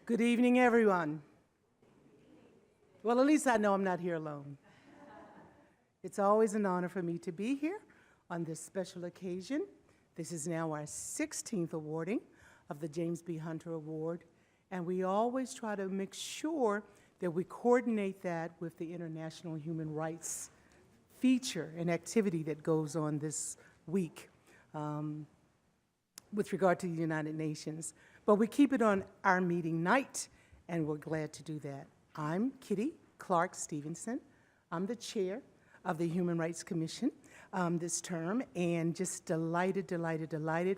Good evening, everyone. Well, at least I know I'm not here alone. It's always an honor for me to be here on this special occasion. This is now our 16th awarding of the James B. Hunter Award, and we always try to make sure that we coordinate that with the International Human Rights feature and activity that goes on this week with regard to the United Nations. But we keep it on our meeting night, and we're glad to do that. I'm Kitty Clark Stevenson. I'm the chair of the Human Rights Commission this term, and just delighted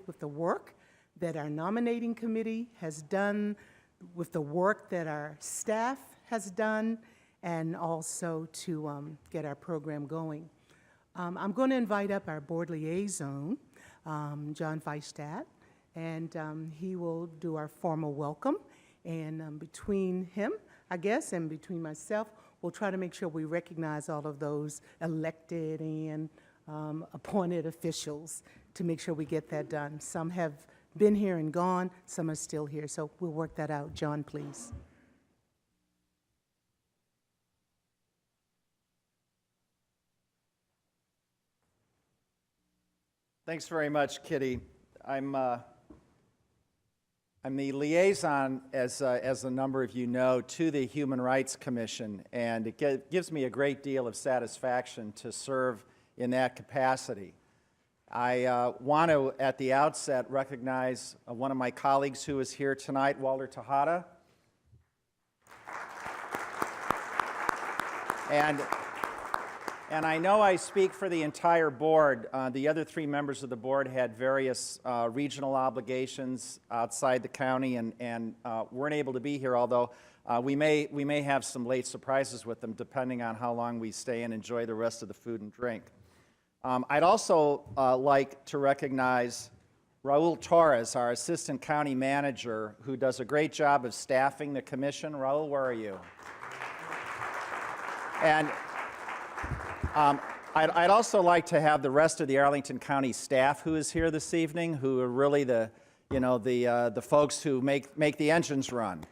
with the work that our nominating committee has done, with the work that our staff has done, and also to get our program going. I'm going to invite up our board liaison, John Feistad, and he will do our formal welcome. And between him, I guess, and between myself, we'll try to make sure we recognize all of those elected and appointed officials to make sure we get that done. Some have been here and gone, some are still here, so we'll work that out. John, please. Thanks very much, Kitty. I'm the liaison, as a number of you know, to the Human Rights Commission, and it gives me a great deal of satisfaction to serve in that capacity. I want to, at the outset, recognize one of my colleagues who is here tonight, Walter Tejada. And I know I speak for the entire board. The other three members of the board had various regional obligations outside the county and weren't able to be here, although we may have some late surprises with them depending on how long we stay and enjoy the rest of the food and drink. I'd also like to recognize Raul Torres, our assistant county manager, who does a great job of staffing the commission. Raul, where are you? And I'd also like to have the rest of the Arlington County staff who is here this evening, who are really the folks who make the engines run.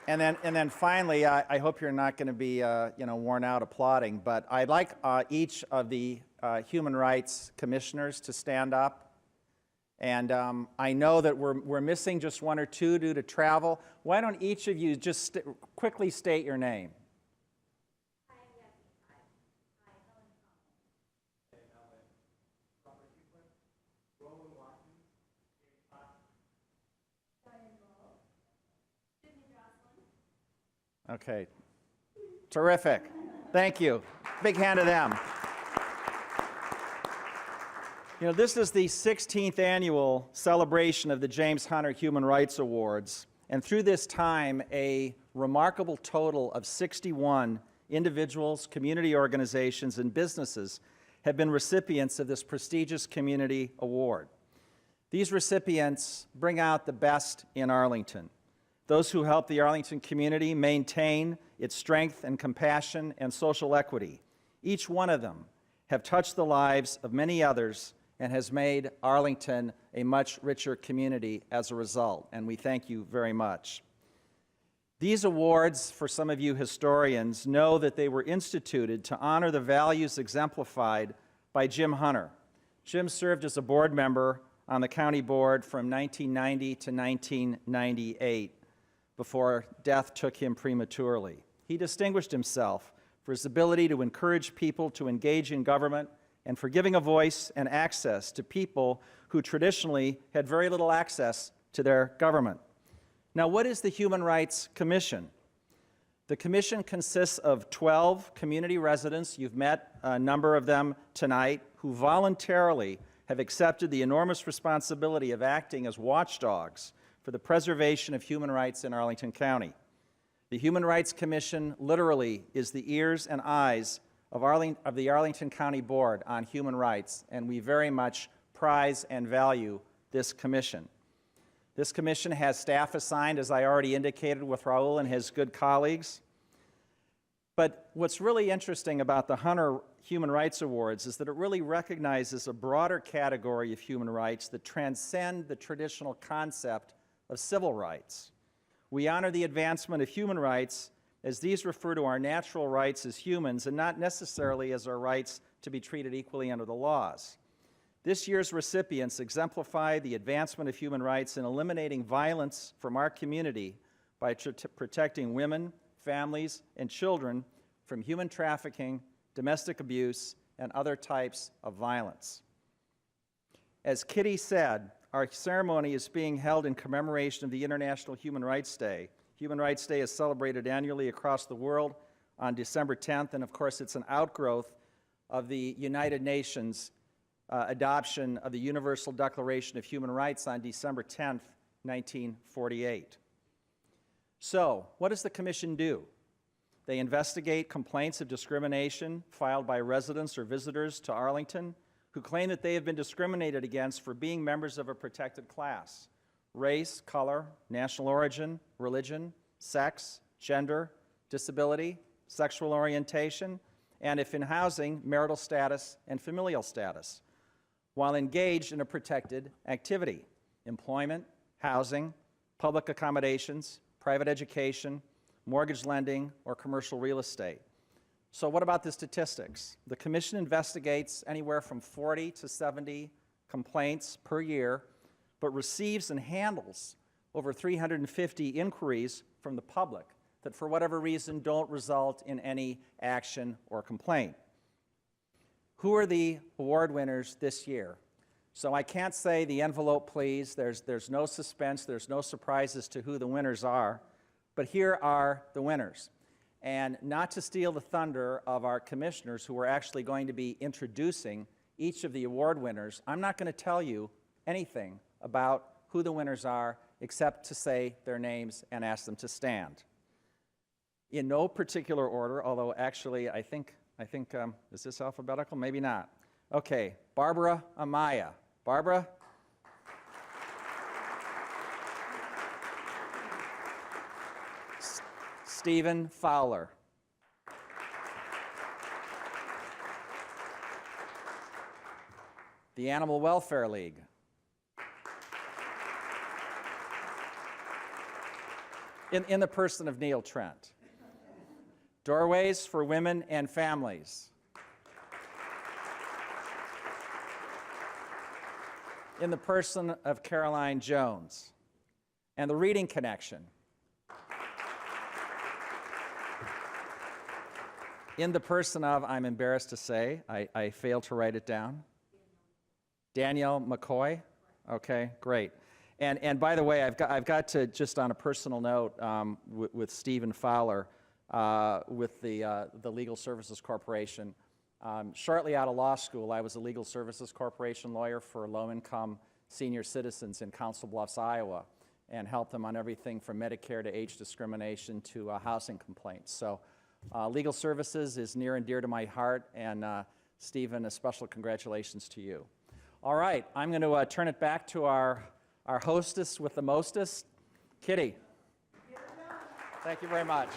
And then finally, I hope you're not going to be worn out applauding, but I'd like each of the human rights commissioners to stand up. And I know that we're missing just one or two due to travel. Why don't each of you just quickly state your name? Okay, terrific. Thank you. Big hand to them. You know, this is the 16th annual celebration of the James Hunter Human Rights Awards, and through this time, a remarkable total of 61 individuals, community organizations, and businesses have been recipients of this prestigious community award. These recipients bring out the best in Arlington, those who help the Arlington community maintain its strength and compassion and social equity. Each one of them have touched the lives of many others and has made Arlington a much richer community as a result, and we thank you very much. These awards, for some of you historians, know that they were instituted to honor the values exemplified by Jim Hunter. Jim served as a board member on the county board from 1990 to 1998, before death took him prematurely. He distinguished himself for his ability to encourage people to engage in government and for giving a voice and access to people who traditionally had very little access to their government. Now, what is the Human Rights Commission? The Commission consists of 12 community residents, you've met a number of them tonight, who voluntarily have accepted the enormous responsibility of acting as watchdogs for the preservation of human rights in Arlington County. The Human Rights Commission literally is the ears and eyes of the Arlington County Board on Human Rights, and we very much prize and value this commission. This commission has staff assigned, as I already indicated, with Raul and his good colleagues. But what's really interesting about the Hunter Human Rights Awards is that it really recognizes a broader category of human rights that transcend the traditional concept of civil rights. We honor the advancement of human rights as these refer to our natural rights as humans and not necessarily as our rights to be treated equally under the laws. This year's recipients exemplify the advancement of human rights in eliminating violence from our community by protecting women, families, and children from human trafficking, domestic abuse, and other types of violence. As Kitty said, our ceremony is being held in commemoration of the International Human Rights Day. Human Rights Day is celebrated annually across the world on December 10th, and of course it's an outgrowth of the United Nations adoption of the Universal Declaration of Human Rights on December 10th, 1948. So, what does the Commission do? They investigate complaints of discrimination filed by residents or visitors to Arlington who claim that they have been discriminated against for being members of a protected class: race, color, national origin, religion, sex, gender, disability, sexual orientation, and if in housing, marital status and familial status, while engaged in a protected activity: employment, housing, public accommodations, private education, mortgage lending, or commercial real estate. So what about the statistics? The Commission investigates anywhere from 40 to 70 complaints per year, but receives and handles over 350 inquiries from the public that for whatever reason don't result in any action or complaint. Who are the award winners this year? So I can't say the envelope please, there's no suspense, there's no surprises to who the winners are, but here are the winners. And not to steal the thunder of our commissioners who are actually going to be introducing each of the award winners, I'm not going to tell you anything about who the winners are except to say their names and ask them to stand. In no particular order, although actually I think, is this alphabetical? Maybe not. Okay, Barbara Amaya. Barbara? Stephen Fowler. The Animal Welfare League. In the person of Neil Trent. Doorways for Women and Families. In the person of Caroline Jones. And the Reading Connection. In the person of, I'm embarrassed to say, I failed to write it down, Danielle McCoy. Okay, great. And by the way, I've got to, just on a personal note, with Stephen Fowler, with the Legal Services Corporation. Shortly out of law school, I was a Legal Services Corporation lawyer for low-income senior citizens in Council Bluffs, Iowa, and helped them on everything from Medicare to age discrimination to housing complaints. So legal services is near and dear to my heart, and Stephen, a special congratulations to you. All right, I'm going to turn it back to our hostess with the mostest, Kitty. Thank you very much.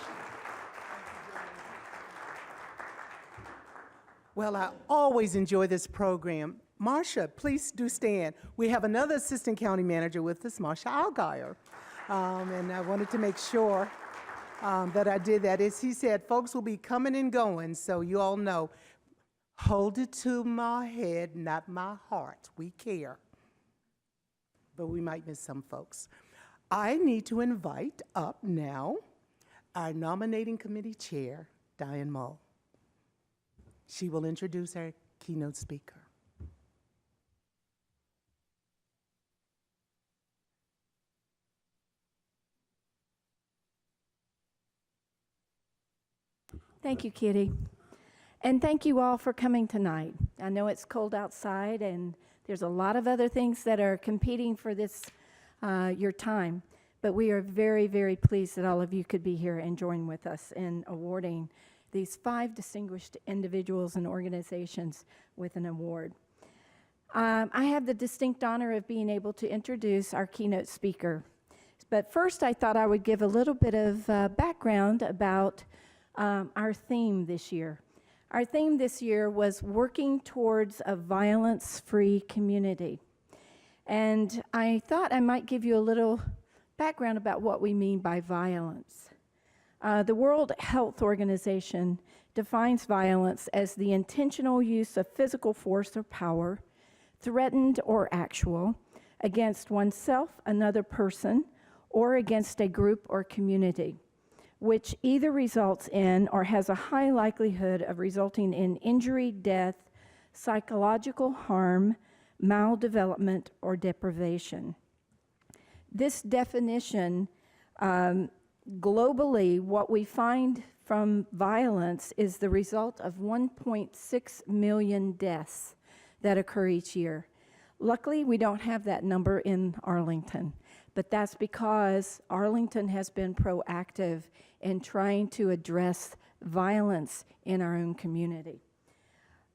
Well, I always enjoy this program. Marcia, please do stand. We have another assistant county manager with us, Marcia Algier. And I wanted to make sure that I did that. As he said, folks will be coming and going, so you all know, hold it to my head, not my heart. We care. But we might miss some folks. I need to invite up now our nominating committee chair, Diane Mull. She will introduce our keynote speaker. Thank you, Kitty. And thank you all for coming tonight. I know it's cold outside and there's a lot of other things that are competing for this, your time, but we are very, very pleased that all of you could be here and join with us in awarding these 5 distinguished individuals and organizations with an award. I have the distinct honor of being able to introduce our keynote speaker. But first, I thought I would give a little bit of background about our theme this year. Our theme this year was working towards a violence-free community. And I thought I might give you a little background about what we mean by violence. The World Health Organization defines violence as the intentional use of physical force or power, threatened or actual, against oneself, another person, or against a group or community, which either results in or has a high likelihood of resulting in injury, death, psychological harm, maldevelopment, or deprivation. This definition, globally, what we find from violence is the result of 1.6 million deaths that occur each year. Luckily, we don't have that number in Arlington, but that's because Arlington has been proactive in trying to address violence in our own community.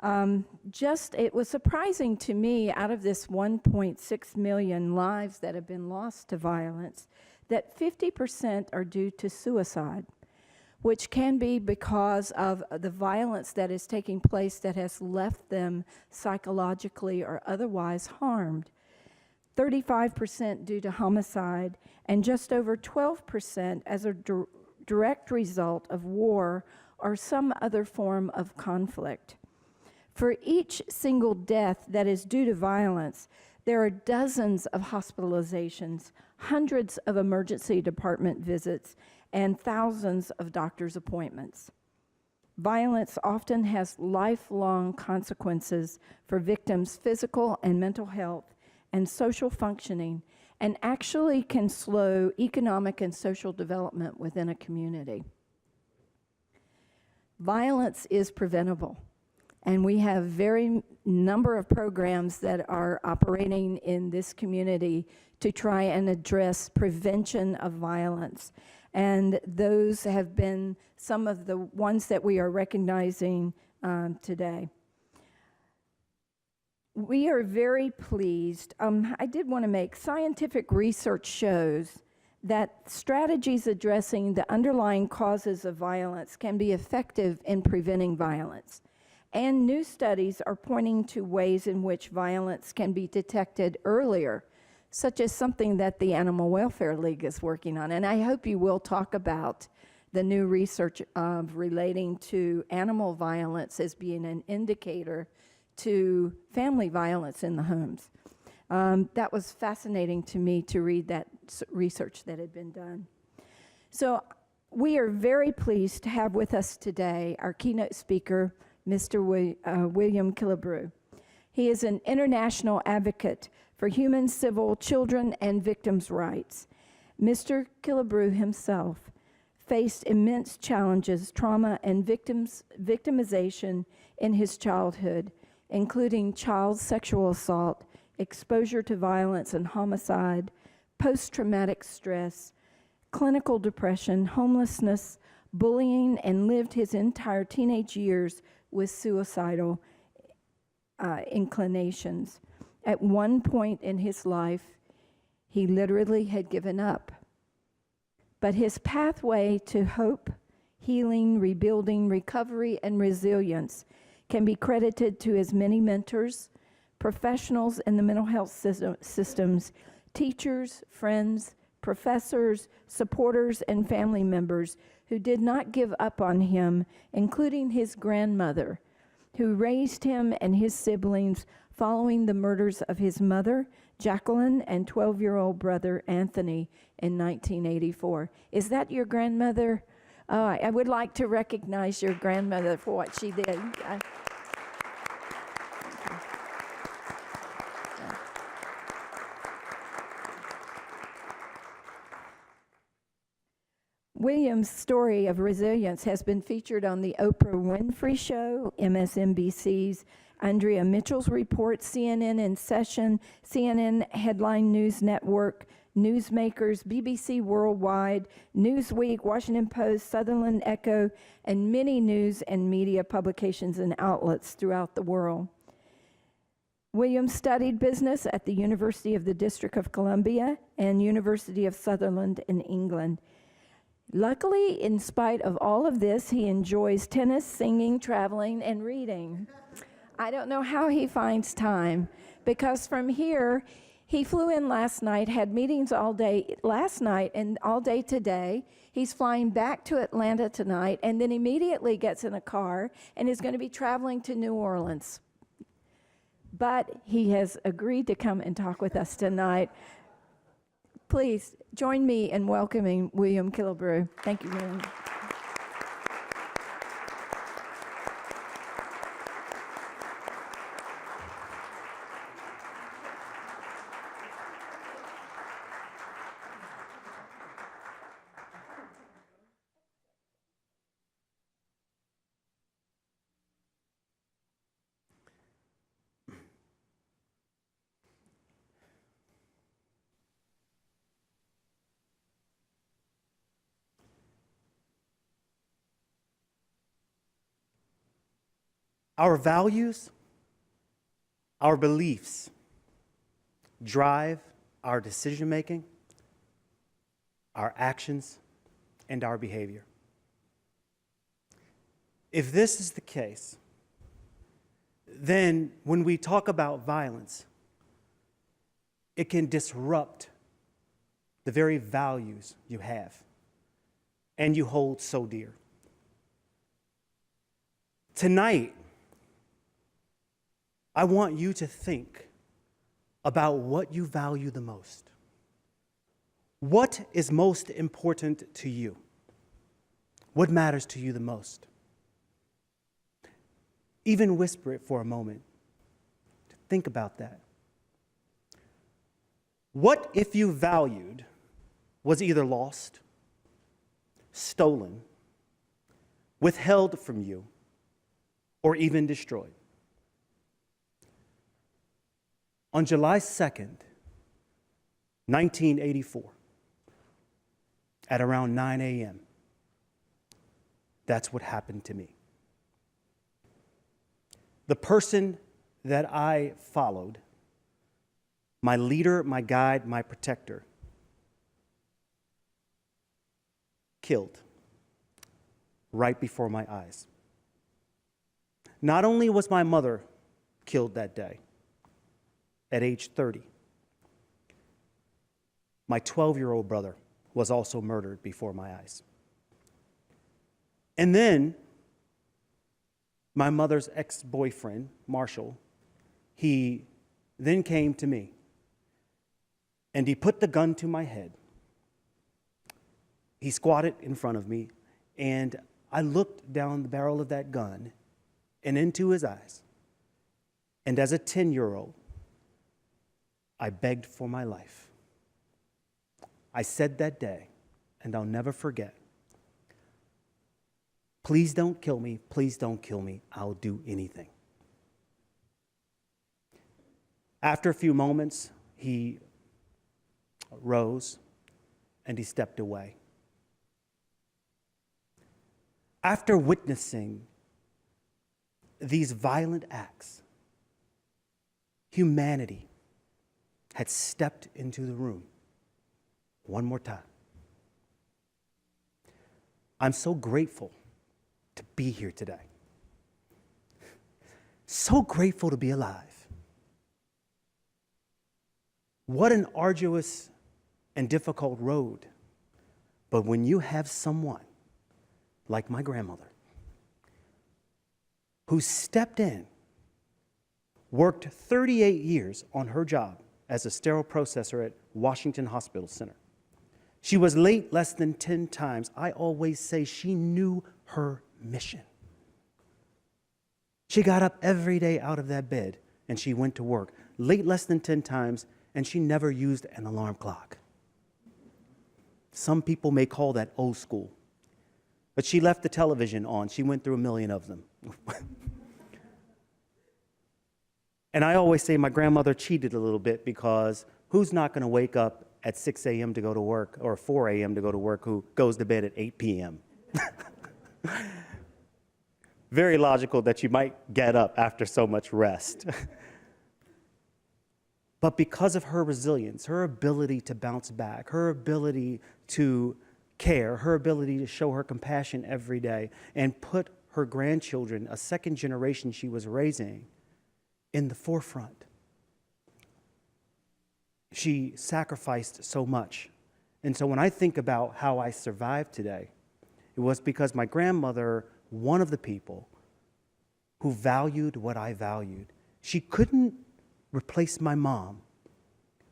It was surprising to me, out of this 1.6 million lives that have been lost to violence, that 50% are due to suicide, which can be because of the violence that is taking place that has left them psychologically or otherwise harmed. 35% due to homicide, and just over 12% as a direct result of war or some other form of conflict. For each single death that is due to violence, there are dozens of hospitalizations, hundreds of emergency department visits, and thousands of doctor's appointments. Violence often has lifelong consequences for victims' physical and mental health and social functioning, and actually can slow economic and social development within a community. Violence is preventable, and we have very number of programs that are operating in this community to try and address prevention of violence. And those have been some of the ones that we are recognizing today. We are very pleased. I did want to make scientific research shows that strategies addressing the underlying causes of violence can be effective in preventing violence. And new studies are pointing to ways in which violence can be detected earlier, such as something that the Animal Welfare League is working on. And I hope you will talk about the new research relating to animal violence as being an indicator to family violence in the homes. That was fascinating to me to read that research that had been done. So we are very pleased to have with us today our keynote speaker, Mr. William Kellibrew. He is an international advocate for human, civil, children, and victims' rights. Mr. Kellibrew himself faced immense challenges, trauma, and victimization in his childhood, including child sexual assault, exposure to violence and homicide, post-traumatic stress, clinical depression, homelessness, bullying, and lived his entire teenage years with suicidal inclinations. At one point in his life, he literally had given up. But his pathway to hope, healing, rebuilding, recovery, and resilience can be credited to his many mentors, professionals in the mental health systems, teachers, friends, professors, supporters, and family members who did not give up on him, including his grandmother, who raised him and his siblings following the murders of his mother, Jacqueline, and 12-year-old brother, Anthony, in 1984. Is that your grandmother? I would like to recognize your grandmother for what she did. William's story of resilience has been featured on the Oprah Winfrey Show, MSNBC's Andrea Mitchell's Report, CNN In Session, CNN Headline News Network, Newsmakers, BBC Worldwide, Newsweek, Washington Post, Sutherland Echo, and many news and media publications and outlets throughout the world. William studied business at the University of the District of Columbia and University of Sutherland in England. Luckily, in spite of all of this, he enjoys tennis, singing, traveling, and reading. I don't know how he finds time, because from here, he flew in last night, had meetings all day last night and all day today. He's flying back to Atlanta tonight, and then immediately gets in a car and is going to be traveling to New Orleans. But he has agreed to come and talk with us tonight. Please join me in welcoming William Kellibrew. Thank you, William. Our values, our beliefs drive our decision-making, our actions, and our behavior. If this is the case, then when we talk about violence, it can disrupt the very values you have and you hold so dear. Tonight, I want you to think about what you value the most. What is most important to you? What matters to you the most? Even whisper it for a moment. Think about that. What if you valued was either lost, stolen, withheld from you, or even destroyed? On July 2nd, 1984, at around 9 a.m., that's what happened to me. The person that I followed, my leader, my guide, my protector, killed right before my eyes. Not only was my mother killed that day, at age 30, my 12-year-old brother was also murdered before my eyes. And then my mother's ex-boyfriend, Marshall, he then came to me and he put the gun to my head. He squatted in front of me and I looked down the barrel of that gun and into his eyes. And as a 10-year-old, I begged for my life. I said that day, and I'll never forget, please don't kill me, please don't kill me, I'll do anything. After a few moments, he rose and he stepped away. After witnessing these violent acts, humanity had stepped into the room one more time. I'm so grateful to be here today. So grateful to be alive. What an arduous and difficult road. But when you have someone like my grandmother who stepped in, worked 38 years on her job as a sterile processor at Washington Hospital Center. She was late less than 10 times. I always say she knew her mission. She got up every day out of that bed and she went to work, late less than 10 times, and she never used an alarm clock. Some people may call that old school, but she left the television on. She went through 1 million of them. And I always say my grandmother cheated a little bit because who's not going to wake up at 6 a.m. to go to work or 4 a.m. to go to work who goes to bed at 8 p.m.? Very logical that you might get up after so much rest. But because of her resilience, her ability to bounce back, her ability to care, her ability to show her compassion every day, and put her grandchildren, a second generation she was raising, in the forefront. She sacrificed so much. And so when I think about how I survived today, it was because my grandmother, one of the people who valued what I valued, she couldn't replace my mom,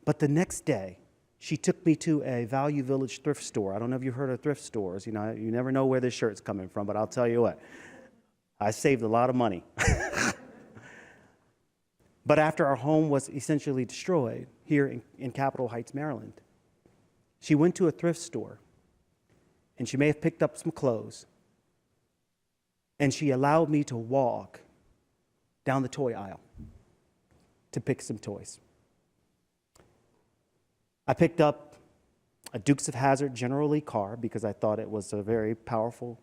but the next day, she took me to a Value Village thrift store. I don't know if you've heard of thrift stores. You know, you never know where this shirt's coming from, but I'll tell you what, I saved a lot of money. But after our home was essentially destroyed here in Capitol Heights, Maryland, she went to a thrift store, and she may have picked up some clothes, and she allowed me to walk down the toy aisle to pick some toys. I picked up a Dukes of Hazzard General Lee car because I thought it was a very powerful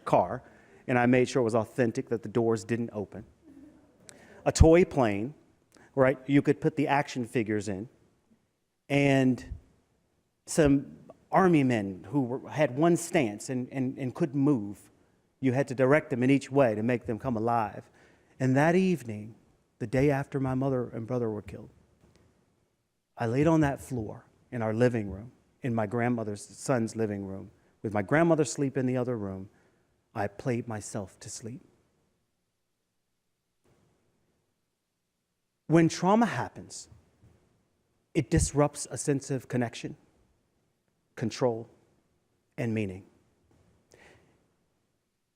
car, and I made sure it was authentic, that the doors didn't open. A toy plane, right, you could put the action figures in, and some army men who had one stance and couldn't move. You had to direct them in each way to make them come alive. And that evening, the day after my mother and brother were killed, I laid on that floor in our living room, in my grandmother's son's living room, with my grandmother asleep in the other room. I played myself to sleep. When trauma happens, it disrupts a sense of connection, control, and meaning.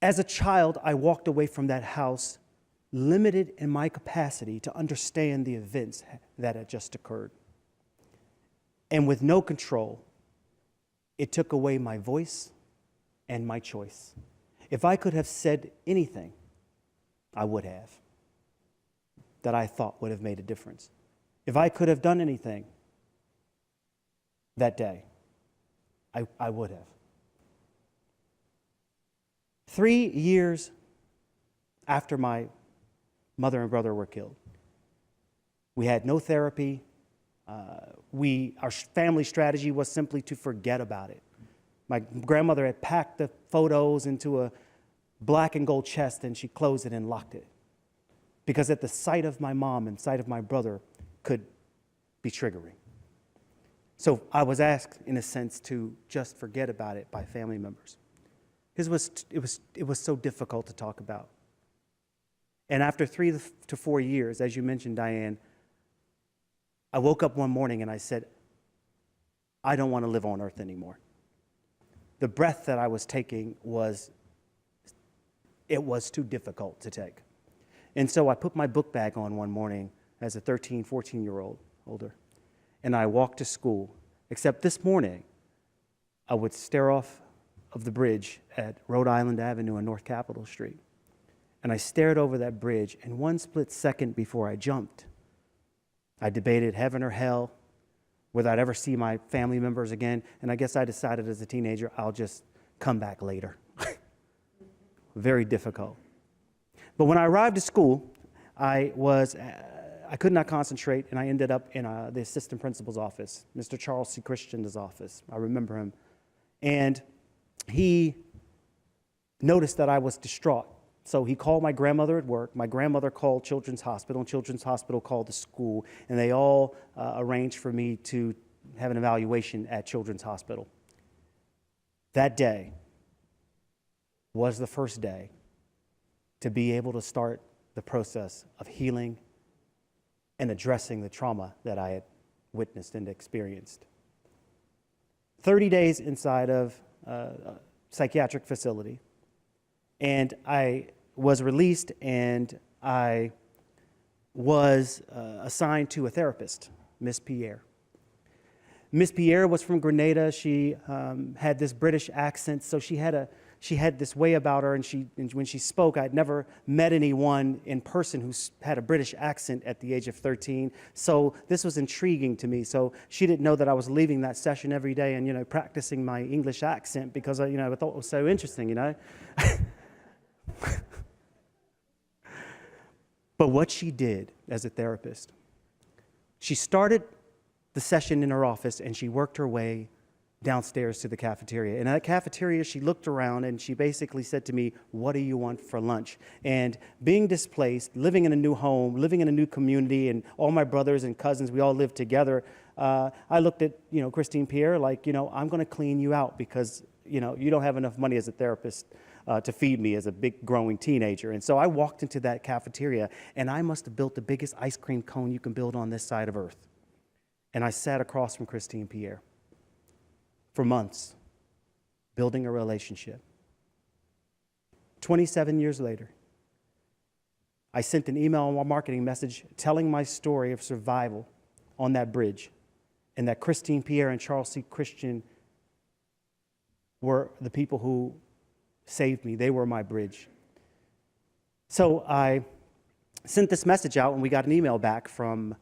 As a child, I walked away from that house limited in my capacity to understand the events that had just occurred. And with no control, it took away my voice and my choice. If I could have said anything, I would have, that I thought would have made a difference. If I could have done anything that day, I would have. 3 years after my mother and brother were killed, we had no therapy. Our family strategy was simply to forget about it. My grandmother had packed the photos into a black and gold chest, and she closed it and locked it. Because at the sight of my mom and sight of my brother could be triggering. So I was asked, in a sense, to just forget about it by family members. Because it was so difficult to talk about. And after 3 to 4 years, as you mentioned, Diane, I woke up one morning and I said, I don't want to live on earth anymore. The breath that I was taking was too difficult to take. And so I put my book bag on one morning as a 13, 14-year-old, older, and I walked to school. Except this morning, I would stare off of the bridge at Rhode Island Avenue and North Capitol Street. And I stared over that bridge, and one split second before I jumped, I debated heaven or hell, whether I'd ever see my family members again, and I guess I decided as a teenager, I'll just come back later. Very difficult. But when I arrived at school, I could not concentrate, and I ended up in the assistant principal's office, Mr. Charles C. Christian's office. I remember him. And he noticed that I was distraught. So he called my grandmother at work. My grandmother called Children's Hospital, and Children's Hospital called the school, and they all arranged for me to have an evaluation at Children's Hospital. That day was the first day to be able to start the process of healing and addressing the trauma that I had witnessed and experienced. 30 days inside of a psychiatric facility, and I was released, and I was assigned to a therapist, Miss Pierre. Miss Pierre was from Grenada. She had this British accent, so she had this way about her, and when she spoke, I'd never met anyone in person who had a British accent at the age of 13, so this was intriguing to me. So she didn't know that I was leaving that session every day and, practicing my English accent because, I thought it was so interesting, But what she did as a therapist, she started the session in her office, and she worked her way downstairs to the cafeteria. And at the cafeteria, she looked around and she basically said to me, "What do you want for lunch?" And being displaced, living in a new home, living in a new community, and all my brothers and cousins, we all lived together, I looked at, Christine Pierre like, I'm going to clean you out because, you don't have enough money as a therapist to feed me as a big growing teenager. And so I walked into that cafeteria, and I must have built the biggest ice cream cone you can build on this side of earth. And I sat across from Christine Pierre for months, building a relationship. 27 years later, I sent an email or marketing message telling my story of survival on that bridge, and that Christine Pierre and Charles C. Christian were the people who saved me. They were my bridge. So I sent this message out, and we got an email back from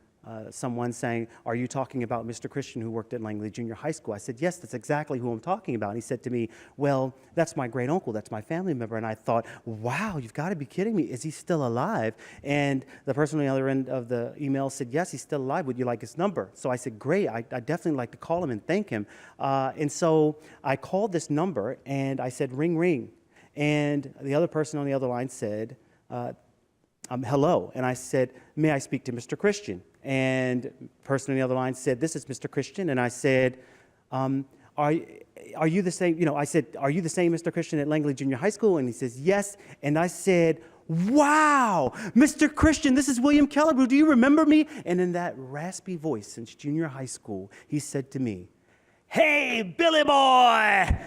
someone saying, "Are you talking about Mr. Christian who worked at Langley Junior High School?" I said, "Yes, that's exactly who I'm talking about." And he said to me, "Well, that's my great uncle, that's my family member." And I thought, wow, you've got to be kidding me. Is he still alive? And the person on the other end of the email said, "Yes, he's still alive. Would you like his number?" So I said, "Great, I definitely like to call him and thank him." And so I called this number and I said, "Ring, ring." And the other person on the other line said, "Hello." And I said, "May I speak to Mr. Christian?" And the person on the other line said, "This is Mr. Christian." And I said, are you the same, I said, "Are you the same Mr. Christian at Langley Junior High School?" And he says, "Yes." And I said, "Wow, Mr. Christian, this is William Kellibrew. Do you remember me?" And in that raspy voice since junior high school, he said to me, "Hey, Billy boy,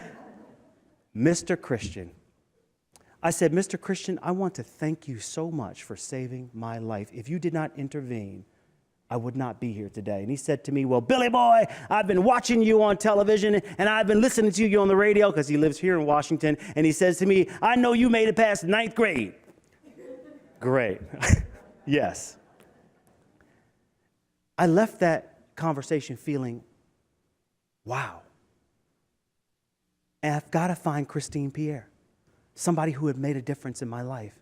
Mr. Christian." I said, "Mr. Christian, I want to thank you so much for saving my life. If you did not intervene, I would not be here today." And he said to me, "Well, Billy boy, I've been watching you on television and I've been listening to you on the radio," because he lives here in Washington. And he says to me, "I know you made it past 9th grade. Great. Yes. I left that conversation feeling, wow. And I've got to find Christine Pierre, somebody who had made a difference in my life.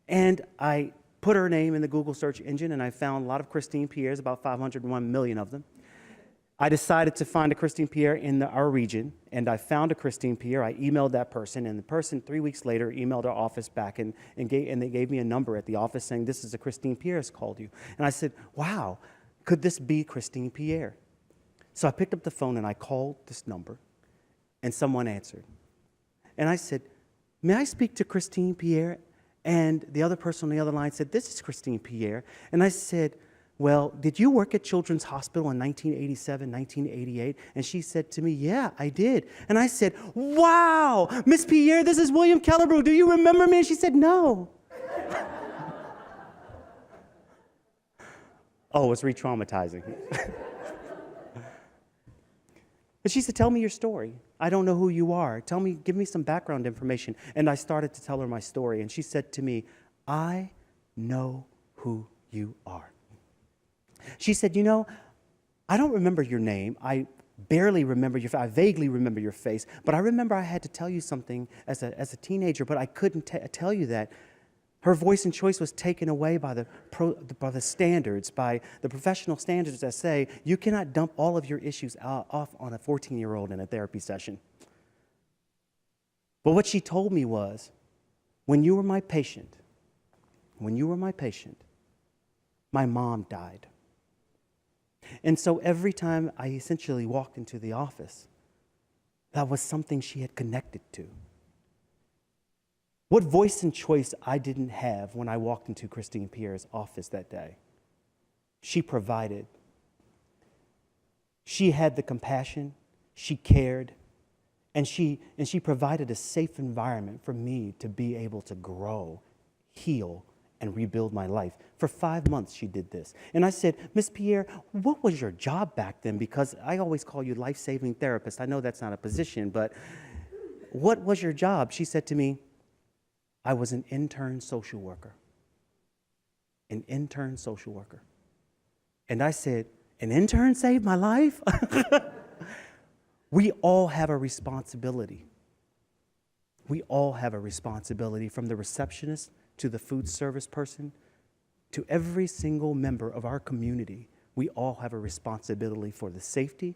And I put her name in the Google search engine, and I found a lot of Christine Pierres, about 501 million of them. I decided to find a Christine Pierre in our region, and I found a Christine Pierre. I emailed that person, and the person 3 weeks later emailed our office back, and they gave me a number at the office saying, "This is a Christine Pierre has called you." And I said, "Wow, could this be Christine Pierre?" So I picked up the phone, and I called this number, and someone answered. And I said, "May I speak to Christine Pierre?" And the other person on the other line said, "This is Christine Pierre." And I said, "Well, did you work at Children's Hospital in 1987, 1988? And she said to me, "Yeah, I did." And I said, "Wow, Miss Pierre, this is William Kellibrew. Do you remember me?" And she said, "No." Oh, it's re-traumatizing. But she said, "Tell me your story. I don't know who you are. Give me some background information." And I started to tell her my story. And she said to me, "I know who you are." She said, "I don't remember your name. I barely remember your face. I vaguely remember your face. But I remember I had to tell you something as a teenager, but I couldn't tell you that." Her voice and choice was taken away by the standards, by the professional standards that say you cannot dump all of your issues off on a 14-year-old in a therapy session. But what she told me was, when you were my patient, my mom died. And so every time I essentially walked into the office, that was something she had connected to. What voice and choice I didn't have when I walked into Christine Pierre's office that day. She provided. She had the compassion, she cared, and she provided a safe environment for me to be able to grow, heal, and rebuild my life. For 5 months she did this. And I said, "Miss Pierre, what was your job back then? Because I always call you life-saving therapist. I know that's not a position, but what was your job?" She said to me, "I was an intern social worker." An intern social worker. And I said, "An intern saved my life?" We all have a responsibility. We all have a responsibility, from the receptionist to the food service person to every single member of our community. We all have a responsibility for the safety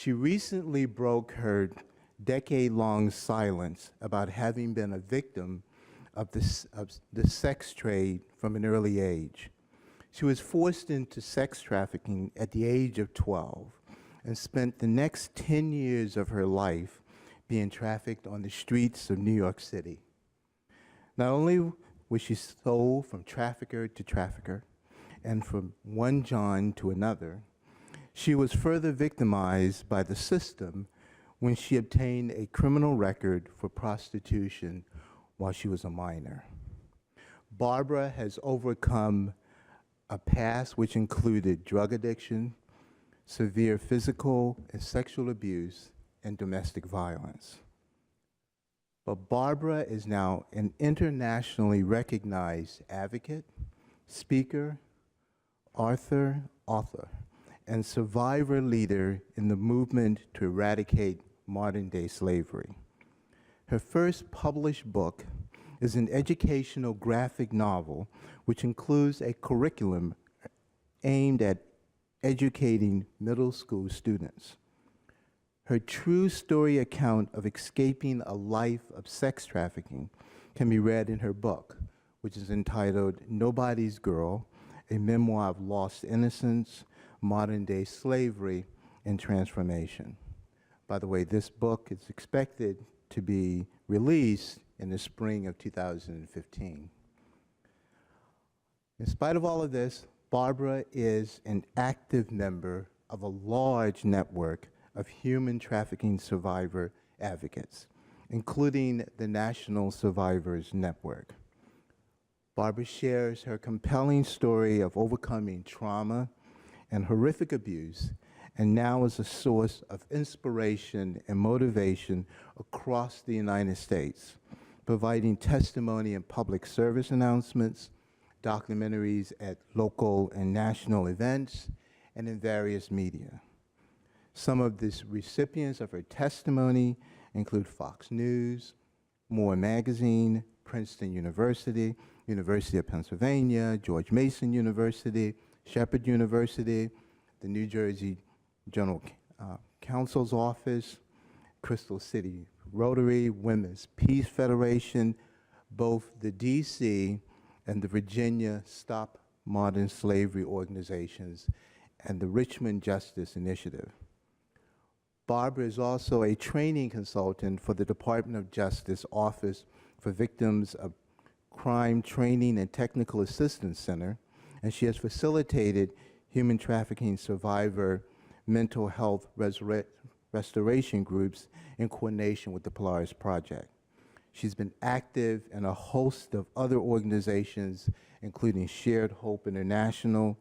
She recently broke her decade-long silence about having been a victim of the sex trade from an early age. She was forced into sex trafficking at the age of 12 and spent the next 10 years of her life being trafficked on the streets of New York City. Not only was she sold from trafficker to trafficker and from one John to another, she was further victimized by the system when she obtained a criminal record for prostitution while she was a minor. Barbara has overcome a past which included drug addiction, severe physical and sexual abuse, and domestic violence. But Barbara is now an internationally recognized advocate, speaker, author, and survivor leader in the movement to eradicate modern-day slavery. Her first published book is an educational graphic novel which includes a curriculum aimed at educating middle school students. Her true story account of escaping a life of sex trafficking can be read in her book, which is entitled Nobody's Girl, a memoir of lost innocence, modern-day slavery, and transformation. By the way, this book is expected to be released in the spring of 2015. In spite of all of this, Barbara is an active member of a large network of human trafficking survivor advocates, including the National Survivors Network. Barbara shares her compelling story of overcoming trauma and horrific abuse, and now is a source of inspiration and motivation across the United States, providing testimony in public service announcements, documentaries at local and national events, and in various media. Some of the recipients of her testimony include Fox News, More Magazine, Princeton University, University of Pennsylvania, George Mason University, Shepherd University, the New Jersey General Counsel's Office, Crystal City Rotary, Women's Peace Federation, both the DC and the Virginia Stop Modern Slavery organizations, and the Richmond Justice Initiative. Barbara is also a training consultant for the Department of Justice Office for Victims of Crime Training and Technical Assistance Center, and she has facilitated human trafficking survivor mental health restoration groups in coordination with the Polaris Project. She's been active in a host of other organizations, including Shared Hope International,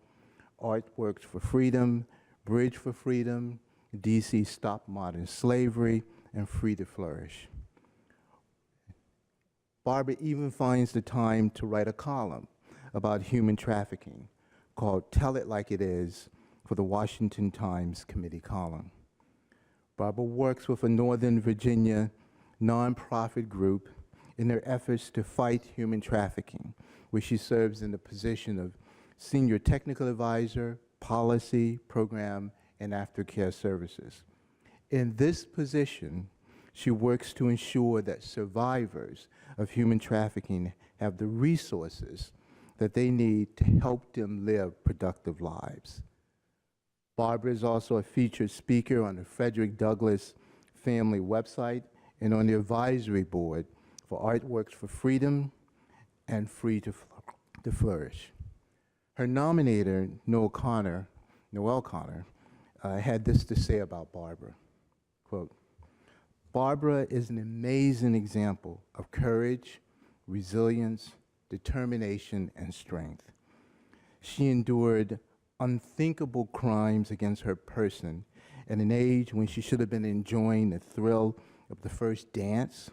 Artworks for Freedom, Bridge for Freedom, DC Stop Modern Slavery, and Free to Flourish. Barbara even finds the time to write a column about human trafficking called Tell It Like It Is for the Washington Times Committee column. Barbara works with a Northern Virginia nonprofit group in their efforts to fight human trafficking, where she serves in the position of Senior Technical Advisor, Policy, Program, and Aftercare Services. In this position, she works to ensure that survivors of human trafficking have the resources that they need to help them live productive lives. Barbara is also a featured speaker on the Frederick Douglass Family website and on the advisory board for Artworks for Freedom and Free to Flourish. Her nominator, Noel Connor, had this to say about Barbara, quote, "Barbara is an amazing example of courage, resilience, determination, and strength. She endured unthinkable crimes against her person at an age when she should have been enjoying the thrill of the first dance,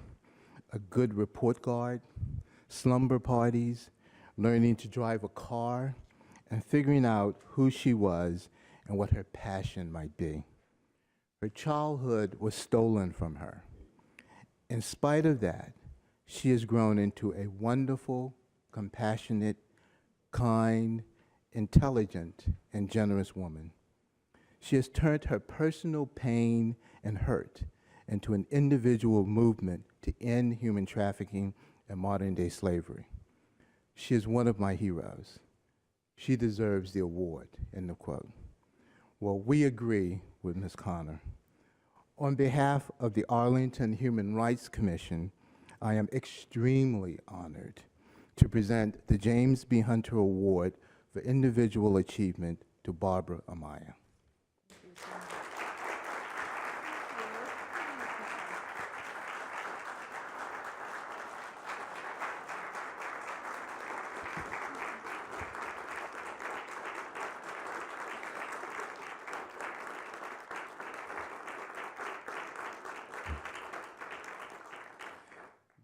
a good report card, slumber parties, learning to drive a car, and figuring out who she was and what her passion might be. Her childhood was stolen from her. In spite of that, she has grown into a wonderful, compassionate, kind, intelligent, and generous woman. She has turned her personal pain and hurt into an individual movement to end human trafficking and modern-day slavery. She is one of my heroes. She deserves the award, end of quote. Well, we agree with Ms. Connor. On behalf of the Arlington Human Rights Commission, I am extremely honored to present the James B. Hunter Award for Individual Achievement to Barbara Amaya.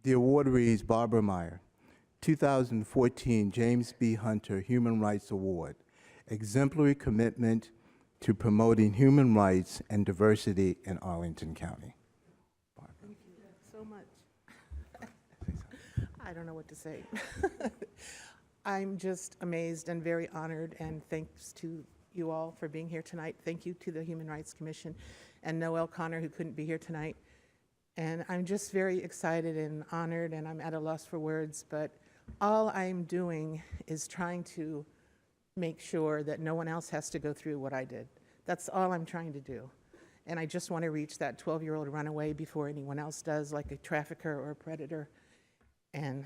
The award reads Barbara Meyer, 2014 James B. Hunter Human Rights Award, exemplary commitment to promoting human rights and diversity in Arlington County. Barbara. Thank you so much. I don't know what to say. I'm just amazed and very honored, and thanks to you all for being here tonight. Thank you to the Human Rights Commission and Noel Connor, who couldn't be here tonight. And I'm just very excited and honored, and I'm at a loss for words, but all I'm doing is trying to make sure that no one else has to go through what I did. That's all I'm trying to do. And I just want to reach that 12-year-old runaway before anyone else does, like a trafficker or a predator. And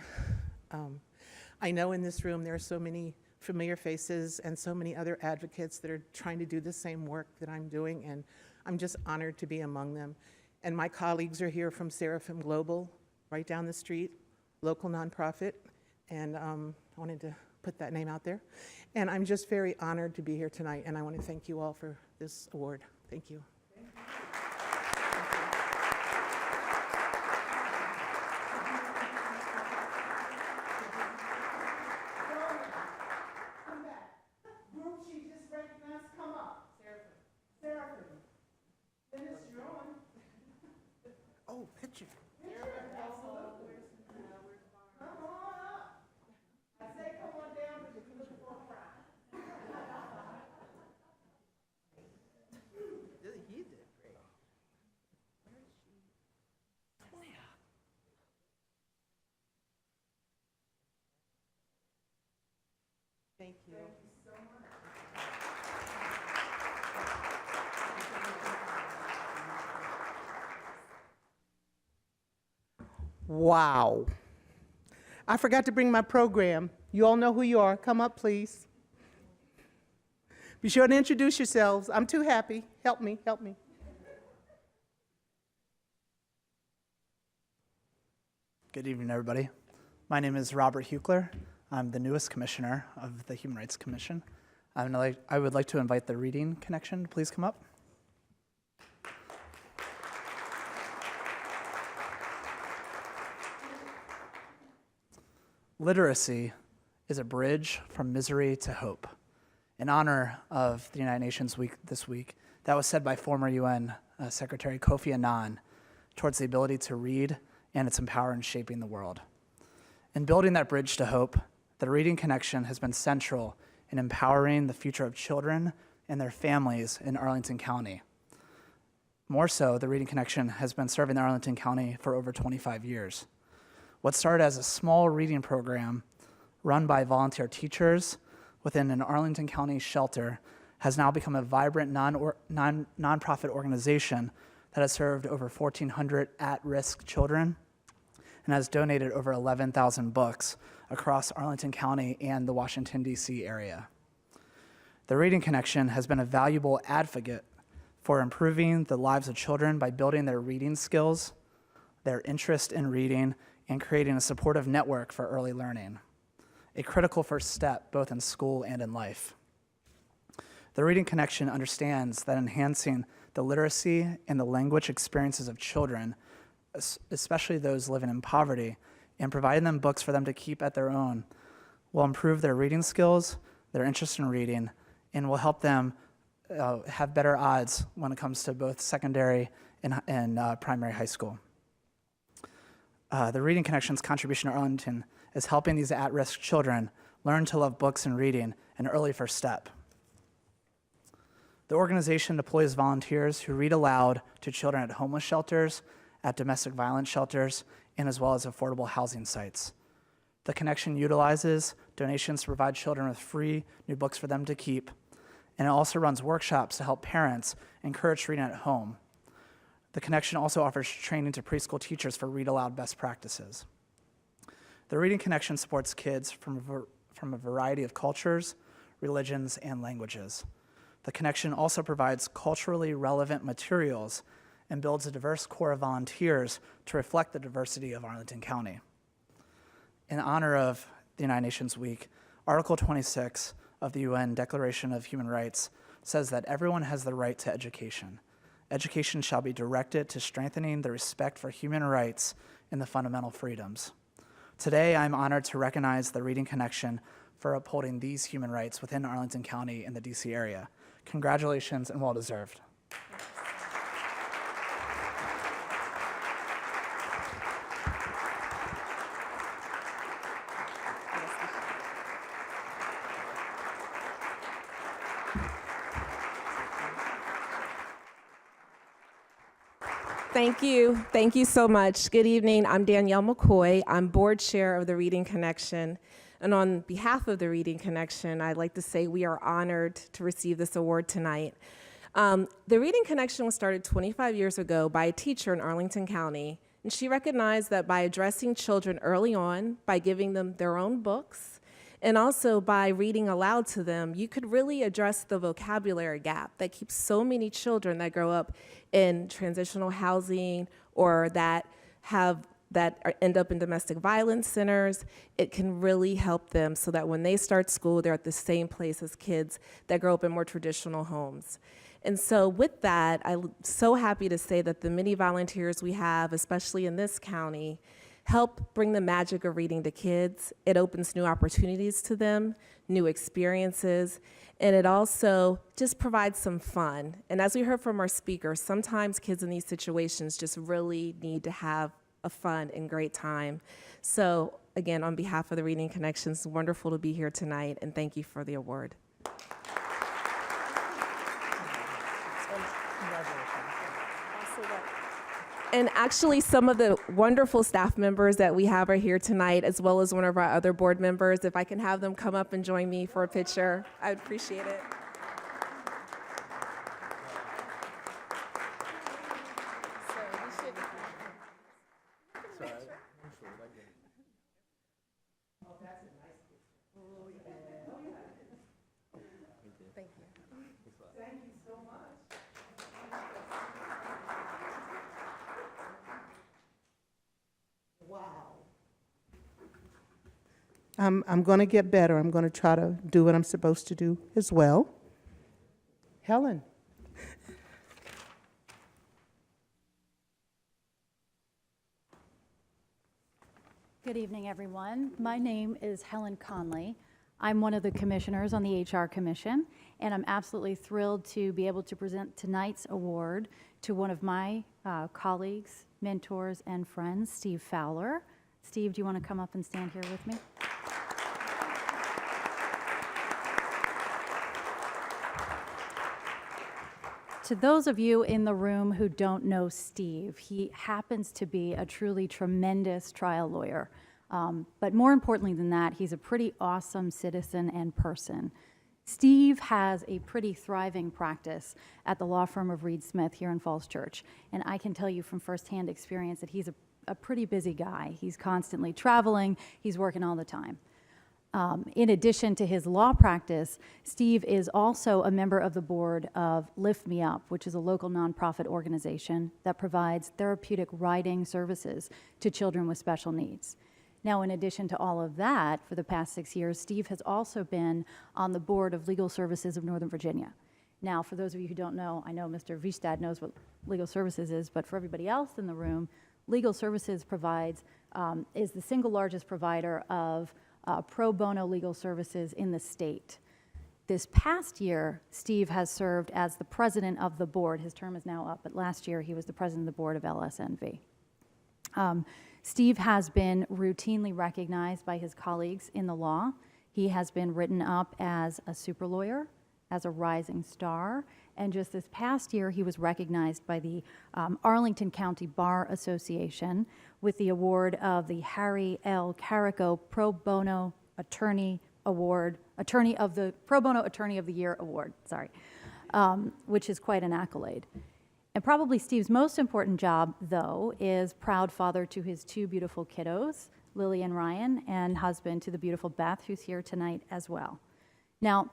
I know in this room there are so many familiar faces and so many other advocates that are trying to do the same work that I'm doing, and I'm just honored to be among them. And my colleagues are here from Seraphim Global, right down the street, local nonprofit, and I wanted to put that name out there. And I'm just very honored to be here tonight, and I want to thank you all for this award. Thank you. Oh, picture. Thank you. Wow. I forgot to bring my program. You all know who you are. Come up, please. Be sure to introduce yourselves. I'm too happy. Help me, help me. Good evening, everybody. My name is Robert Huchler. I'm the newest commissioner of the Human Rights Commission. I would like to invite the Reading Connection to please come up. Literacy is a bridge from misery to hope. In honor of the United Nations Week this week, that was said by former UN Secretary Kofi Annan towards the ability to read and its power in shaping the world. In building that bridge to hope, the Reading Connection has been central in empowering the future of children and their families in Arlington County. More so, the Reading Connection has been serving Arlington County for over 25 years. What started as a small reading program run by volunteer teachers within an Arlington County shelter has now become a vibrant nonprofit organization that has served over 1,400 at-risk children and has donated over 11,000 books across Arlington County and the Washington, D.C. area. The Reading Connection has been a valuable advocate for improving the lives of children by building their reading skills, their interest in reading, and creating a supportive network for early learning, a critical first step both in school and in life. The Reading Connection understands that enhancing the literacy and the language experiences of children, especially those living in poverty, and providing them books for them to keep at their own, will improve their reading skills, their interest in reading, and will help them have better odds when it comes to both secondary and primary high school. The Reading Connection's contribution to Arlington is helping these at-risk children learn to love books and reading, an early first step. The organization deploys volunteers who read aloud to children at homeless shelters, at domestic violence shelters, and as well as affordable housing sites. The Connection utilizes donations to provide children with free new books for them to keep, and it also runs workshops to help parents encourage reading at home. The Connection also offers training to preschool teachers for read aloud best practices. The Reading Connection supports kids from a variety of cultures, religions, and languages. The Connection also provides culturally relevant materials and builds a diverse core of volunteers to reflect the diversity of Arlington County. In honor of the United Nations Week, Article 26 of the UN Declaration of Human Rights says that everyone has the right to education. Education shall be directed to strengthening the respect for human rights and the fundamental freedoms. Today, I'm honored to recognize the Reading Connection for upholding these human rights within Arlington County and the DC area. Congratulations and well deserved. Thank you. Thank you so much. Good evening. I'm Danielle McCoy. I'm board chair of the Reading Connection. And on behalf of the Reading Connection, I'd like to say we are honored to receive this award tonight. The Reading Connection was started 25 years ago by a teacher in Arlington County, and she recognized that by addressing children early on, by giving them their own books, and also by reading aloud to them, you could really address the vocabulary gap that keeps so many children that grow up in transitional housing or that end up in domestic violence centers. It can really help them so that when they start school, they're at the same place as kids that grow up in more traditional homes. And so with that, I'm so happy to say that the many volunteers we have, especially in this county, help bring the magic of reading to kids. It opens new opportunities to them, new experiences, and it also just provides some fun. And as we heard from our speakers, sometimes kids in these situations just really need to have a fun and great time. So again, on behalf of the Reading Connection, it's wonderful to be here tonight, and thank you for the award. And actually, some of the wonderful staff members that we have are here tonight, as well as one of our other board members. If I can have them come up and join me for a picture, I'd appreciate it. Thank you. Thank you so much. Wow. I'm going to get better. I'm going to try to do what I'm supposed to do as well. Helen. Good evening, everyone. My name is Helen Conley. I'm one of the commissioners on the HR Commission, and I'm absolutely thrilled to be able to present tonight's award to one of my colleagues, mentors, and friends, Steve Fowler. Steve, do you want to come up and stand here with me? To those of you in the room who don't know Steve, he happens to be a truly tremendous trial lawyer. But more importantly than that, he's a pretty awesome citizen and person. Steve has a pretty thriving practice at the law firm of Reed Smith here in Falls Church. And I can tell you from firsthand experience that he's a pretty busy guy. He's constantly traveling, he's working all the time. In addition to his law practice, Steve is also a member of the board of Lift Me Up, which is a local nonprofit organization that provides therapeutic riding services to children with special needs. Now, in addition to all of that, for the past 6 years, Steve has also been on the board of Legal Services of Northern Virginia. Now, for those of you who don't know, I know Mr. Vistad knows what Legal Services is, but for everybody else in the room, Legal Services is the single largest provider of pro bono legal services in the state. This past year, Steve has served as the president of the board. His term is now up, but last year he was the president of the board of LSNV. Steve has been routinely recognized by his colleagues in the law. He has been written up as a super lawyer, as a rising star, And just this past year, he was recognized by the Arlington County Bar Association with the award of the Harry L. Carrico Pro Bono Attorney Award, Pro Bono Attorney of the Year Award, which is quite an accolade. And probably Steve's most important job, though, is proud father to his two beautiful kiddos, Lily and Ryan, and husband to the beautiful Beth, who's here tonight as well. Now,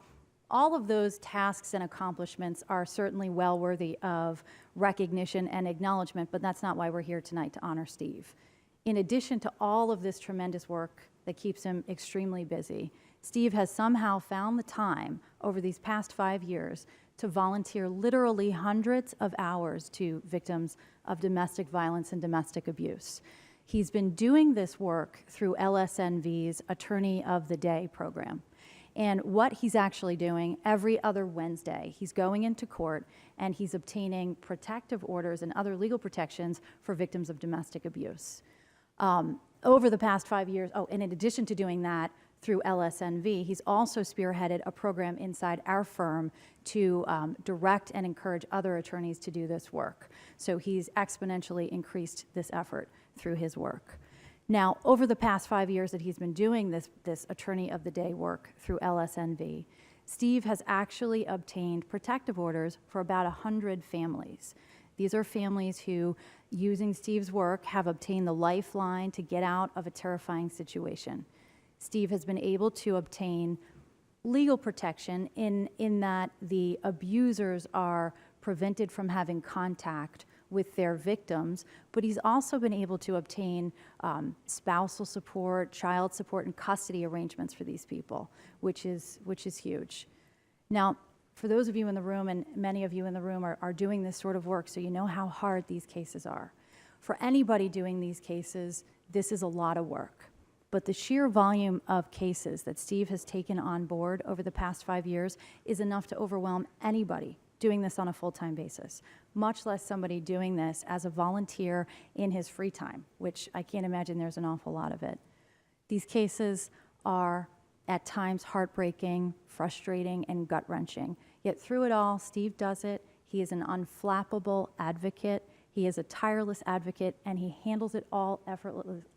all of those tasks and accomplishments are certainly well worthy of recognition and acknowledgement, but that's not why we're here tonight to honor Steve. In addition to all of this tremendous work that keeps him extremely busy, Steve has somehow found the time over these past 5 years to volunteer literally hundreds of hours to victims of domestic violence and domestic abuse. He's been doing this work through LSNV's Attorney of the Day program. And what he's actually doing every other Wednesday, he's going into court and he's obtaining protective orders and other legal protections for victims of domestic abuse. Over the past 5 years, and in addition to doing that, through LSNV, he's also spearheaded a program inside our firm to direct and encourage other attorneys to do this work. So he's exponentially increased this effort through his work. Now, over the past 5 years that he's been doing this Attorney of the Day work through LSNV, Steve has actually obtained protective orders for about 100 families. These are families who, using Steve's work, have obtained the lifeline to get out of a terrifying situation. Steve has been able to obtain legal protection in that the abusers are prevented from having contact with their victims, but he's also been able to obtain spousal support, child support, and custody arrangements for these people, which is huge. Now, for those of you in the room, and many of you in the room are doing this sort of work, so you know how hard these cases are. For anybody doing these cases, this is a lot of work. But the sheer volume of cases that Steve has taken on board over the past 5 years is enough to overwhelm anybody doing this on a full-time basis, much less somebody doing this as a volunteer in his free time, which I can't imagine there's an awful lot of it. These cases are at times heartbreaking, frustrating, and gut-wrenching. Yet through it all, Steve does it. He is an unflappable advocate. He is a tireless advocate, and he handles it all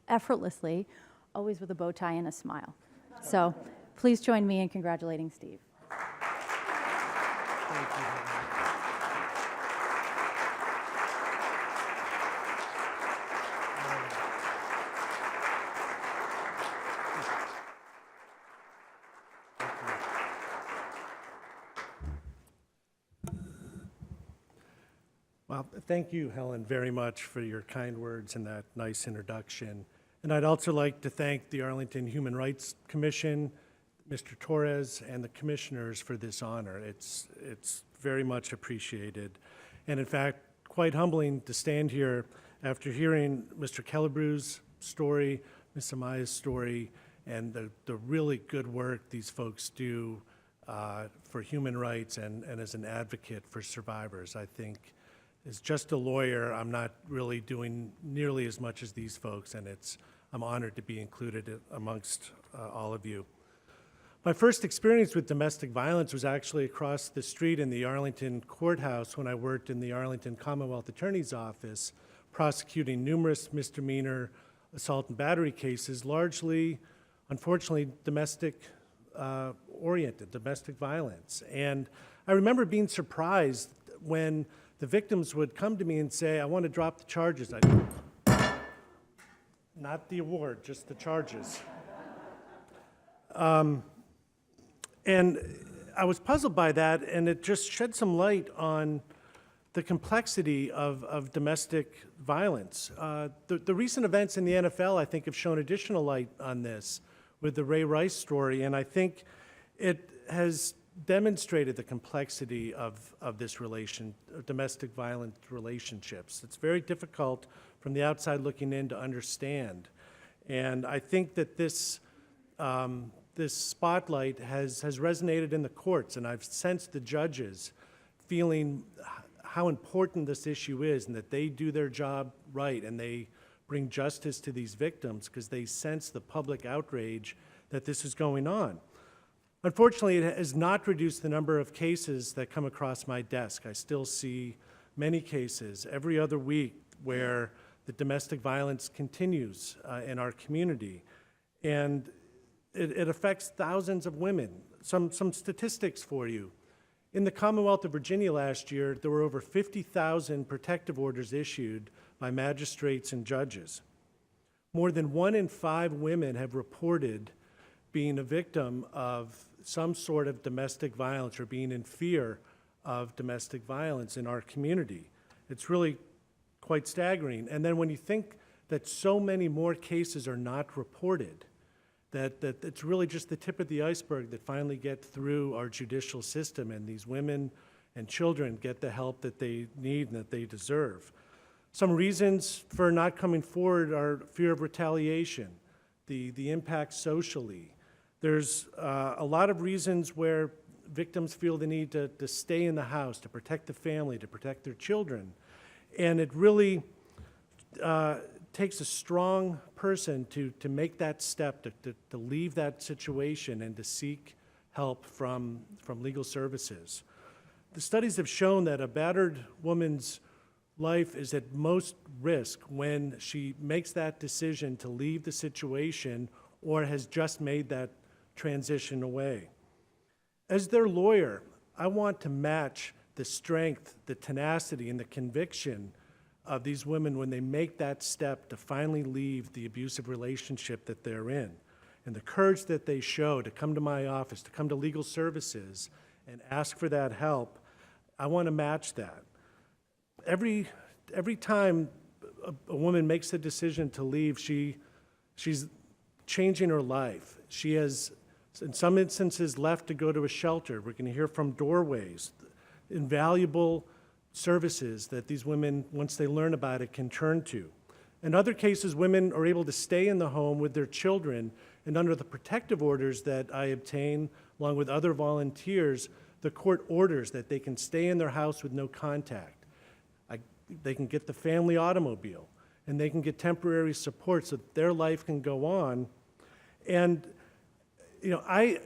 effortlessly, always with a bow tie and a smile. So please join me in congratulating Steve. Thank you. Well, thank you, Helen, very much for your kind words and that nice introduction. And I'd also like to thank the Arlington Human Rights Commission, Mr. Torres, and the commissioners for this honor. It's very much appreciated. And in fact, quite humbling to stand here after hearing Mr. Kellibrew's story, Ms. Amaya's story, and the really good work these folks do for human rights and as an advocate for survivors. I think as just a lawyer, I'm not really doing nearly as much as these folks, and I'm honored to be included amongst all of you. My first experience with domestic violence was actually across the street in the Arlington courthouse when I worked in the Arlington Commonwealth Attorney's Office, prosecuting numerous misdemeanor assault and battery cases, largely, unfortunately, domestic-oriented, domestic violence. And I remember being surprised when the victims would come to me and say, I want to drop the charges. Not the award, just the charges. And I was puzzled by that, and it just shed some light on the complexity of domestic violence. The recent events in the NFL, I think, have shown additional light on this with the Ray Rice story, and I think it has demonstrated the complexity of this domestic violence relationships. It's very difficult from the outside looking in to understand. And I think that this spotlight has resonated in the courts, and I've sensed the judges feeling how important this issue is and that they do their job right and they bring justice to these victims because they sense the public outrage that this is going on. Unfortunately, it has not reduced the number of cases that come across my desk. I still see many cases every other week where the domestic violence continues in our community. And it affects thousands of women. Some statistics for you. In the Commonwealth of Virginia last year, there were over 50,000 protective orders issued by magistrates and judges. More than 1 in 5 women have reported being a victim of some sort of domestic violence or being in fear of domestic violence in our community. It's really quite staggering. And then when you think that so many more cases are not reported, that it's really just the tip of the iceberg that finally get through our judicial system, and these women and children get the help that they need and that they deserve. Some reasons for not coming forward are fear of retaliation, the impact socially. There's a lot of reasons where victims feel the need to stay in the house, to protect the family, to protect their children. And it really takes a strong person to make that step, to leave that situation and to seek help from legal services. The studies have shown that a battered woman's life is at most risk when she makes that decision to leave the situation or has just made that transition away. As their lawyer, I want to match the strength, the tenacity, and the conviction of these women when they make that step to finally leave the abusive relationship that they're in. And the courage that they show to come to my office, to come to legal services and ask for that help, I want to match that. Every time a woman makes the decision to leave, she's changing her life. She has, in some instances, left to go to a shelter. We're going to hear from doorways, invaluable services that these women, once they learn about it, can turn to. In other cases, women are able to stay in the home with their children, and under the protective orders that I obtain, along with other volunteers, the court orders that they can stay in their house with no contact. They can get the family automobile, and they can get temporary support so that their life can go on. And you know, I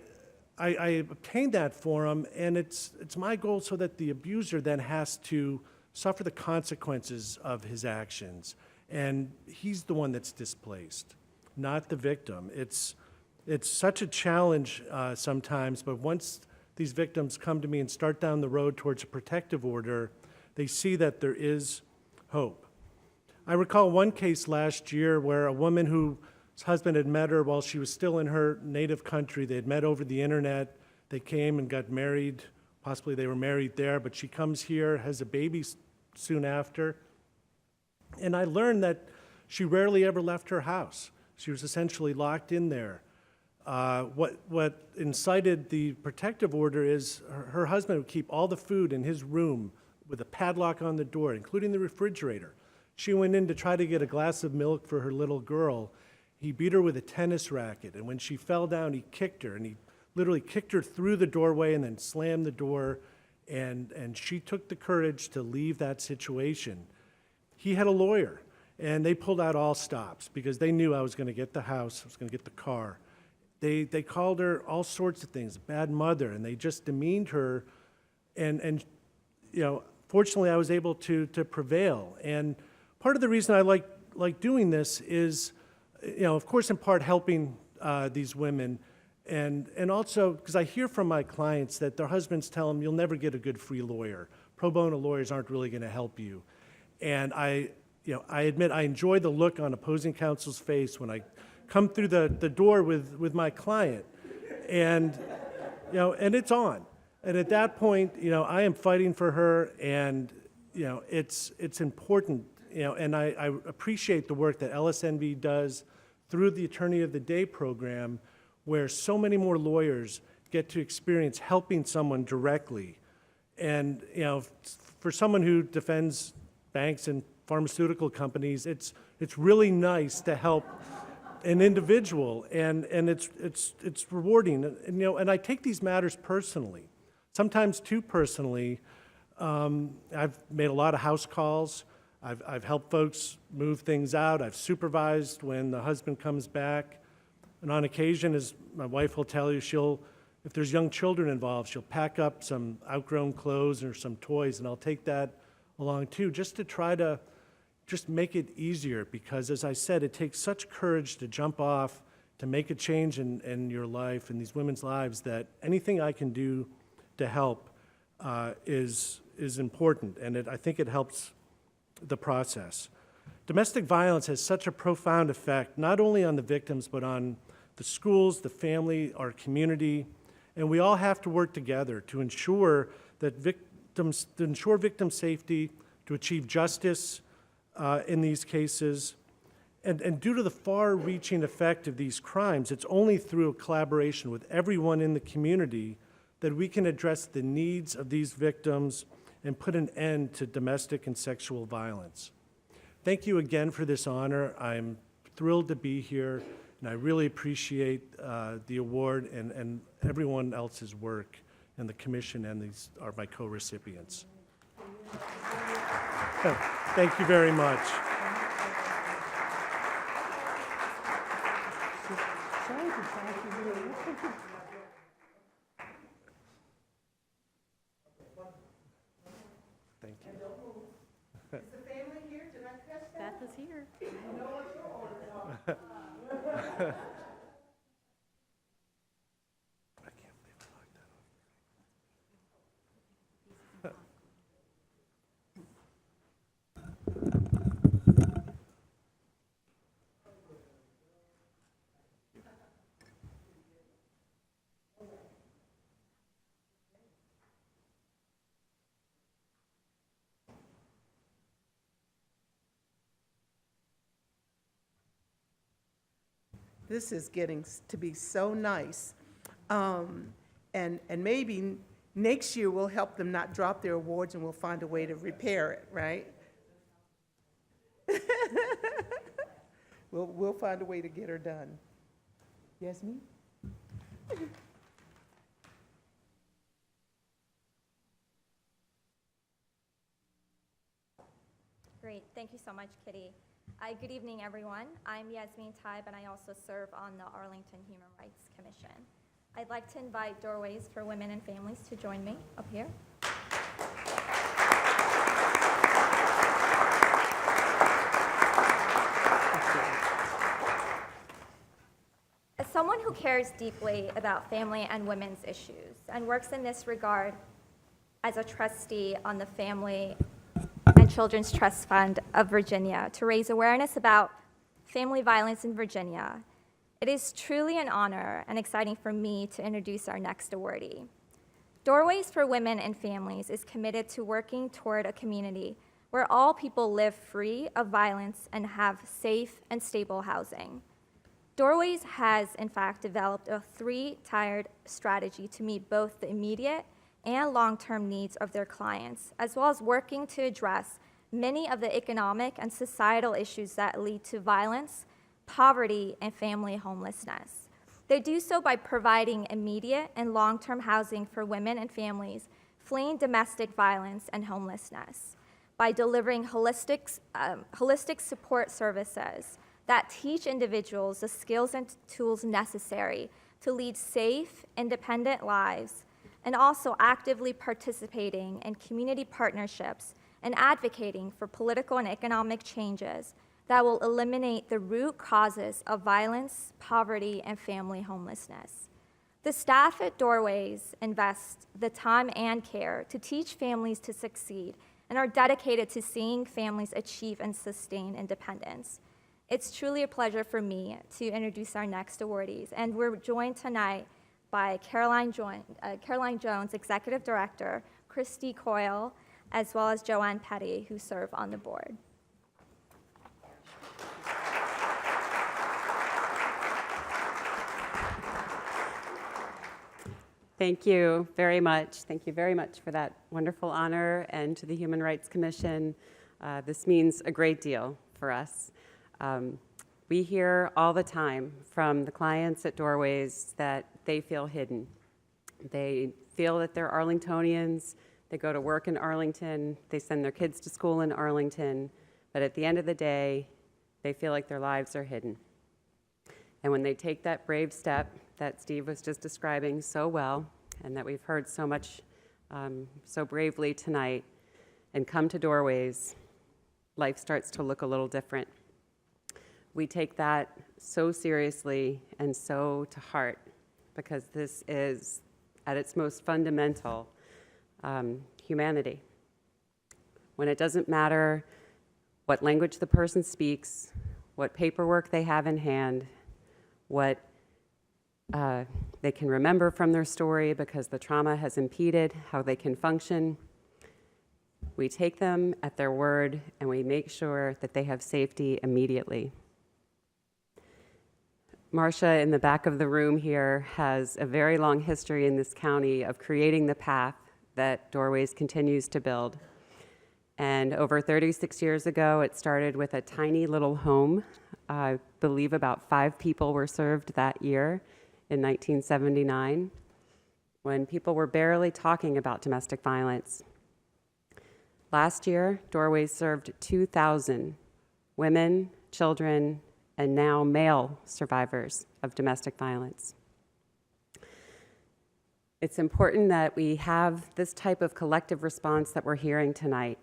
obtained that for them, and it's my goal so that the abuser then has to suffer the consequences of his actions, and he's the one that's displaced, not the victim. It's such a challenge sometimes, but once these victims come to me and start down the road towards a protective order, they see that there is hope. I recall one case last year where a woman whose husband had met her while she was still in her native country. They had met over the internet. They came and got married. Possibly they were married there, but she comes here, has a baby soon after. And I learned that she rarely ever left her house. She was essentially locked in there. What incited the protective order is her husband would keep all the food in his room with a padlock on the door, including the refrigerator. She went in to try to get a glass of milk for her little girl. He beat her with a tennis racket, and when she fell down, he kicked her, and he literally kicked her through the doorway and then slammed the door, and she took the courage to leave that situation. He had a lawyer, and they pulled out all stops because they knew I was going to get the house, I was going to get the car. They called her all sorts of things, a bad mother, and they just demeaned her, and you know, fortunately, I was able to prevail. And part of the reason I like doing this is, you know, of course, in part helping these women, and also because I hear from my clients that their husbands tell them, you'll never get a good free lawyer. Pro bono lawyers aren't really going to help you. And I admit I enjoy the look on opposing counsel's face when I come through the door with my client, and and it's on. And at that point, I am fighting for her, and it's important, and I appreciate the work that LSNV does through the Attorney of the Day program, where so many more lawyers get to experience helping someone directly. And for someone who defends banks and pharmaceutical companies, it's really nice to help an individual, and it's rewarding. And I take these matters personally. Sometimes too personally. I've made a lot of house calls. I've helped folks move things out. I've supervised when the husband comes back. And on occasion, as my wife will tell you, she'll if there's young children involved, she'll pack up some outgrown clothes or some toys, and I'll take that along too, just to try to just make it easier, because as I said, it takes such courage to jump off, to make a change in your life, in these women's lives, that anything I can do to help is important, and I think it helps the process. Domestic violence has such a profound effect, not only on the victims, but on the schools, the family, our community, and we all have to work together to ensure that victim safety, to achieve justice in these cases. And due to the far-reaching effect of these crimes, it's only through a collaboration with everyone in the community that we can address the needs of these victims and put an end to domestic and sexual violence. Thank you again for this honor. I'm thrilled to be here, and I really appreciate the award and everyone else's work, and the commission, and these are my co-recipients. Thank you very much. Thank you. Beth is here. I can't believe I locked that off. This is getting to be so nice. And maybe next year we'll help them not drop their awards, and we'll find a way to repair it, right? We'll find a way to get her done. Yasmin? Great, thank you so much, Kitty. Good evening, everyone. I'm Yasmin Taib, and I also serve on the Arlington Human Rights Commission. I'd like to invite Doorways for Women and Families to join me up here. As someone who cares deeply about family and women's issues and works in this regard as a trustee on the Family and Children's Trust Fund of Virginia to raise awareness about family violence in Virginia, it is truly an honor and exciting for me to introduce our next awardee. Doorways for Women and Families is committed to working toward a community where all people live free of violence and have safe and stable housing. Doorways has, in fact, developed a three-tiered strategy to meet both the immediate and long-term needs of their clients, as well as working to address many of the economic and societal issues that lead to violence, poverty, and family homelessness. They do so by providing immediate and long-term housing for women and families fleeing domestic violence and homelessness, by delivering holistic support services that teach individuals the skills and tools necessary to lead safe, independent lives, and also actively participating in community partnerships and advocating for political and economic changes that will eliminate the root causes of violence, poverty, and family homelessness. The staff at Doorways invest the time and care to teach families to succeed and are dedicated to seeing families achieve and sustain independence. It's truly a pleasure for me to introduce our next awardees, and we're joined tonight by Caroline Jones, Executive Director, Christy Coyle, as well as Joanne Petty, who serve on the board. Thank you very much. Thank you very much for that wonderful honor, and to the Human Rights Commission. This means a great deal for us. We hear all the time from the clients at Doorways that they feel hidden. They feel that they're Arlingtonians, they go to work in Arlington, they send their kids to school in Arlington, but at the end of the day, they feel like their lives are hidden. And when they take that brave step that Steve was just describing so well and that we've heard so much so bravely tonight and come to Doorways, life starts to look a little different. We take that so seriously and so to heart because this is, at its most fundamental, humanity. When it doesn't matter what language the person speaks, what paperwork they have in hand, what they can remember from their story because the trauma has impeded how they can function, we take them at their word and we make sure that they have safety immediately. Marcia in the back of the room here has a very long history in this county of creating the path that Doorways continues to build. And over 36 years ago, it started with a tiny little home. I believe about 5 people were served that year in 1979, when people were barely talking about domestic violence. Last year, Doorways served 2,000 women, children, and now male survivors of domestic violence. It's important that we have this type of collective response that we're hearing tonight.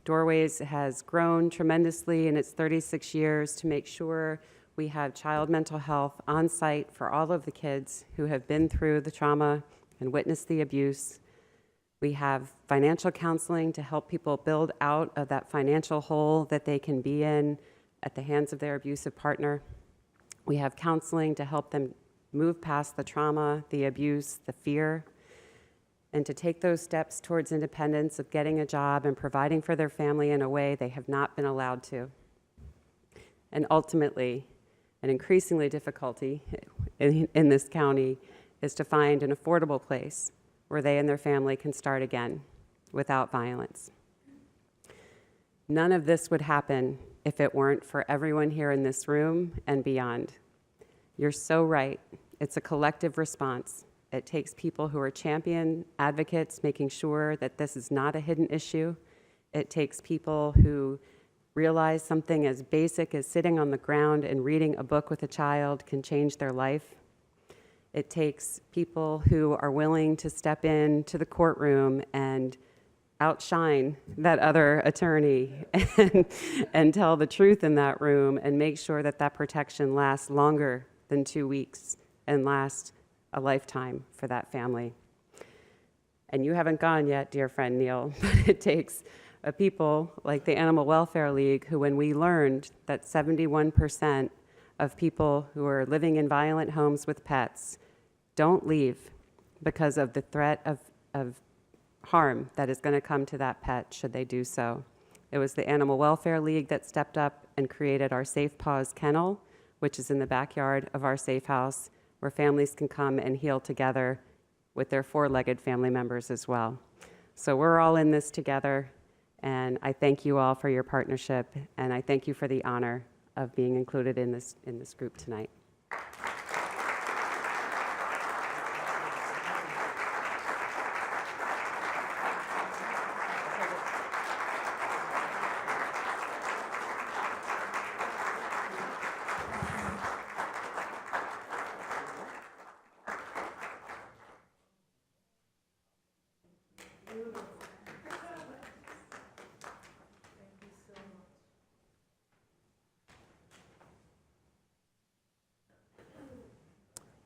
Doorways has grown tremendously in its 36 years to make sure we have child mental health on site for all of the kids who have been through the trauma and witnessed the abuse. We have financial counseling to help people build out of that financial hole that they can be in at the hands of their abusive partner. We have counseling to help them move past the trauma, the abuse, the fear, and to take those steps towards independence of getting a job and providing for their family in a way they have not been allowed to. And ultimately, an increasingly difficulty in this county is to find an affordable place where they and their family can start again without violence. None of this would happen if it weren't for everyone here in this room and beyond. You're so right. It's a collective response. It takes people who are champion advocates making sure that this is not a hidden issue. It takes people who realize something as basic as sitting on the ground and reading a book with a child can change their life. It takes people who are willing to step into the courtroom and outshine that other attorney and tell the truth in that room and make sure that that protection lasts longer than 2 weeks and lasts a lifetime for that family. And you haven't gone yet, dear friend Neil, but it takes people like the Animal Welfare League who, when we learned that 71% of people who are living in violent homes with pets don't leave because of the threat of harm that is going to come to that pet should they do so. It was the Animal Welfare League that stepped up and created our Safe Paws Kennel, which is in the backyard of our safe house, where families can come and heal together with their 4-legged family members as well. So we're all in this together, and I thank you all for your partnership, and I thank you for the honor of being included in this group tonight.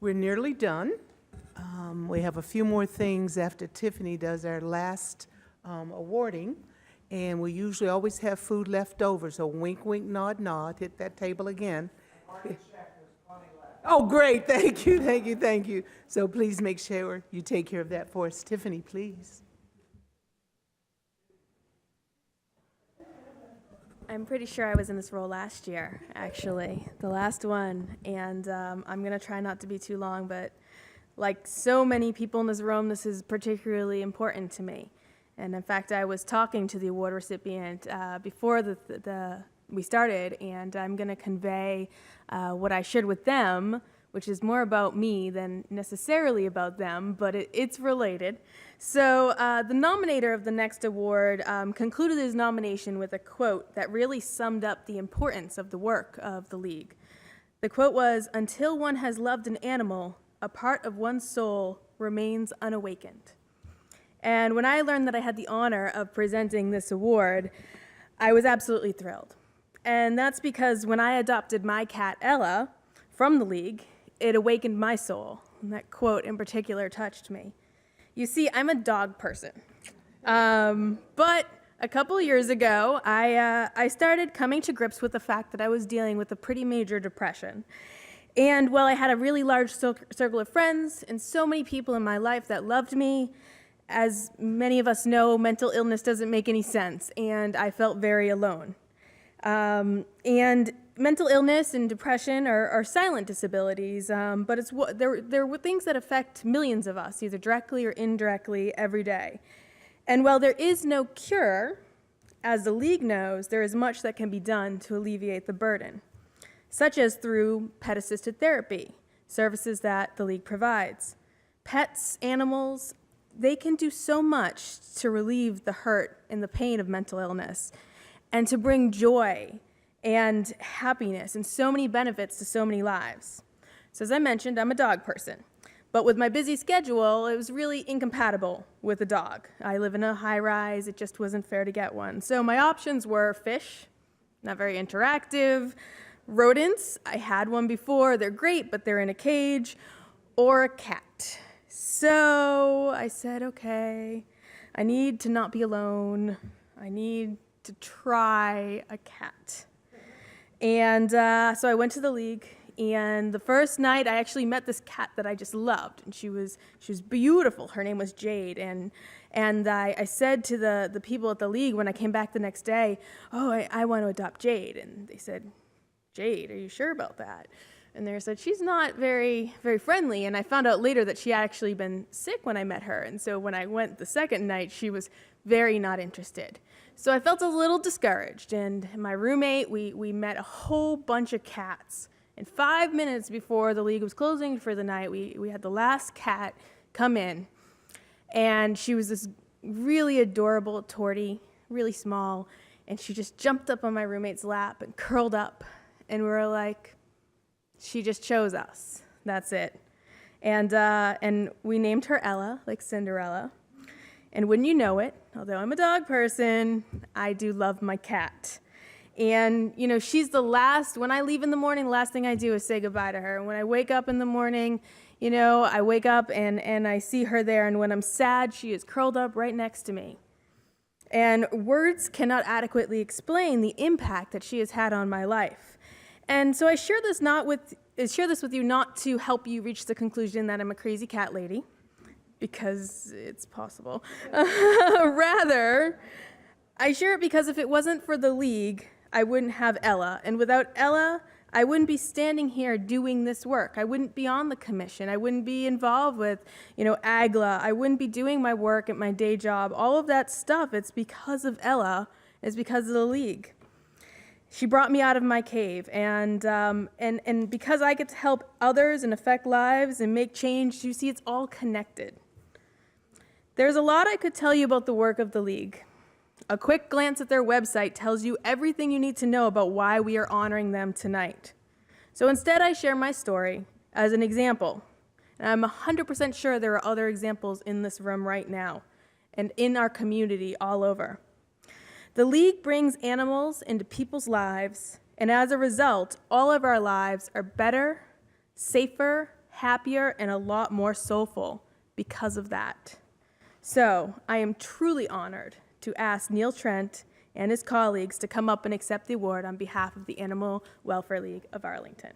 We're nearly done. We have a few more things after Tiffany does our last awarding, and we usually always have food left over, so wink, wink, nod, nod, hit that table again. Oh, great, thank you, thank you, thank you. So please make sure you take care of that for us. Tiffany, please. I'm pretty sure I was in this role last year, actually, the last one, and I'm going to try not to be too long, but like so many people in this room, this is particularly important to me. And in fact, I was talking to the award recipient before we started, and I'm going to convey what I shared with them, which is more about me than necessarily about them, but it's related. So the nominator of the next award concluded his nomination with a quote that really summed up the importance of the work of the League. The quote was, "Until one has loved an animal, a part of one's soul remains unawakened. And when I learned that I had the honor of presenting this award, I was absolutely thrilled. And that's because when I adopted my cat, Ella, from the League, it awakened my soul. And that quote in particular touched me. You see, I'm a dog person. But a couple years ago, I started coming to grips with the fact that I was dealing with a pretty major depression. And while I had a really large circle of friends and so many people in my life that loved me, as many of us know, mental illness doesn't make any sense, and I felt very alone. And mental illness and depression are silent disabilities, but they're things that affect millions of us, either directly or indirectly, every day. And while there is no cure, as the League knows, there is much that can be done to alleviate the burden, such as through pet-assisted therapy, services that the League provides. Pets, animals, they can do so much to relieve the hurt and the pain of mental illness and to bring joy and happiness and so many benefits to so many lives. So as I mentioned, I'm a dog person. But with my busy schedule, it was really incompatible with a dog. I live in a high-rise. It just wasn't fair to get one. So my options were fish, not very interactive, rodents. I had one before. They're great, but they're in a cage, or a cat. So I said, okay, I need to not be alone. I need to try a cat. And so I went to the League, and the first night I actually met this cat that I just loved, and she was beautiful. Her name was Jade, and I said to the people at the League when I came back the next day, oh, I want to adopt Jade. And they said, Jade, are you sure about that? And they said, she's not very, very friendly. And I found out later that she had actually been sick when I met her. And so when I went the second night, she was very not interested. So I felt a little discouraged. And my roommate, we met a whole bunch of cats. And 5 minutes before the League was closing for the night, we had the last cat come in. And she was this really adorable tortie, really small. And she just jumped up on my roommate's lap and curled up. And we were like, she just chose us. That's it. And we named her Ella, like Cinderella. And wouldn't you know it, although I'm a dog person, I do love my cat. And, you know, she's the last, when I leave in the morning, the last thing I do is say goodbye to her. And when I wake up in the morning, you know, I wake up and I see her there. And when I'm sad, she is curled up right next to me. And words cannot adequately explain the impact that she has had on my life. And so I share this with you not to help you reach the conclusion that I'm a crazy cat lady, because it's possible. Rather, I share it because if it wasn't for the League, I wouldn't have Ella. And without Ella, I wouldn't be standing here doing this work. I wouldn't be on the commission. I wouldn't be involved with, AGLA. I wouldn't be doing my work at my day job. All of that stuff, it's because of Ella. It's because of the League. She brought me out of my cave, and because I get to help others and affect lives and make change, you see, it's all connected. There's a lot I could tell you about the work of the League. A quick glance at their website tells you everything you need to know about why we are honoring them tonight. So instead, I share my story as an example. And I'm 100% sure there are other examples in this room right now and in our community all over. The League brings animals into people's lives, and as a result, all of our lives are better, safer, happier, and a lot more soulful because of that. So I am truly honored to ask Neil Trent and his colleagues to come up and accept the award on behalf of the Animal Welfare League of Arlington.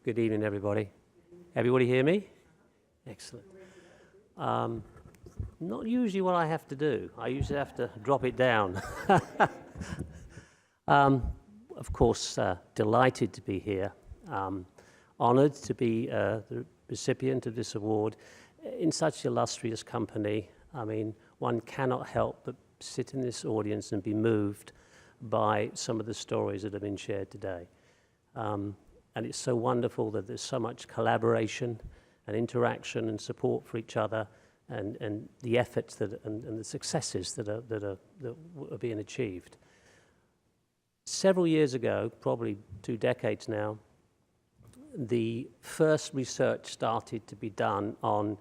Good evening, everybody. Everybody hear me? Excellent. Not usually what I have to do. I usually have to drop it down. Of course, delighted to be here. Honored to be the recipient of this award in such illustrious company. I mean, one cannot help but sit in this audience and be moved by some of the stories that have been shared today. And it's so wonderful that there's so much collaboration and interaction and support for each other, and the efforts and the successes that are being achieved. Several years ago, probably 2 decades now, the first research started to be done on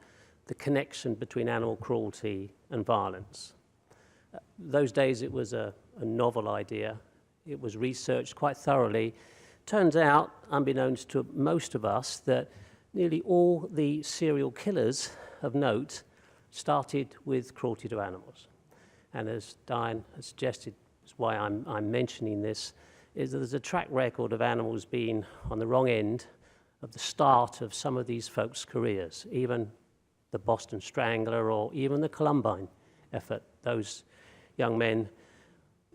the connection between animal cruelty and violence. Those days it was a novel idea. It was researched quite thoroughly. Turns out, unbeknownst to most of us, that nearly all the serial killers of note started with cruelty to animals. And as Diane has suggested, is why I'm mentioning this, is that there's a track record of animals being on the wrong end of the start of some of these folks' careers, even the Boston Strangler or even the Columbine effort. Those young men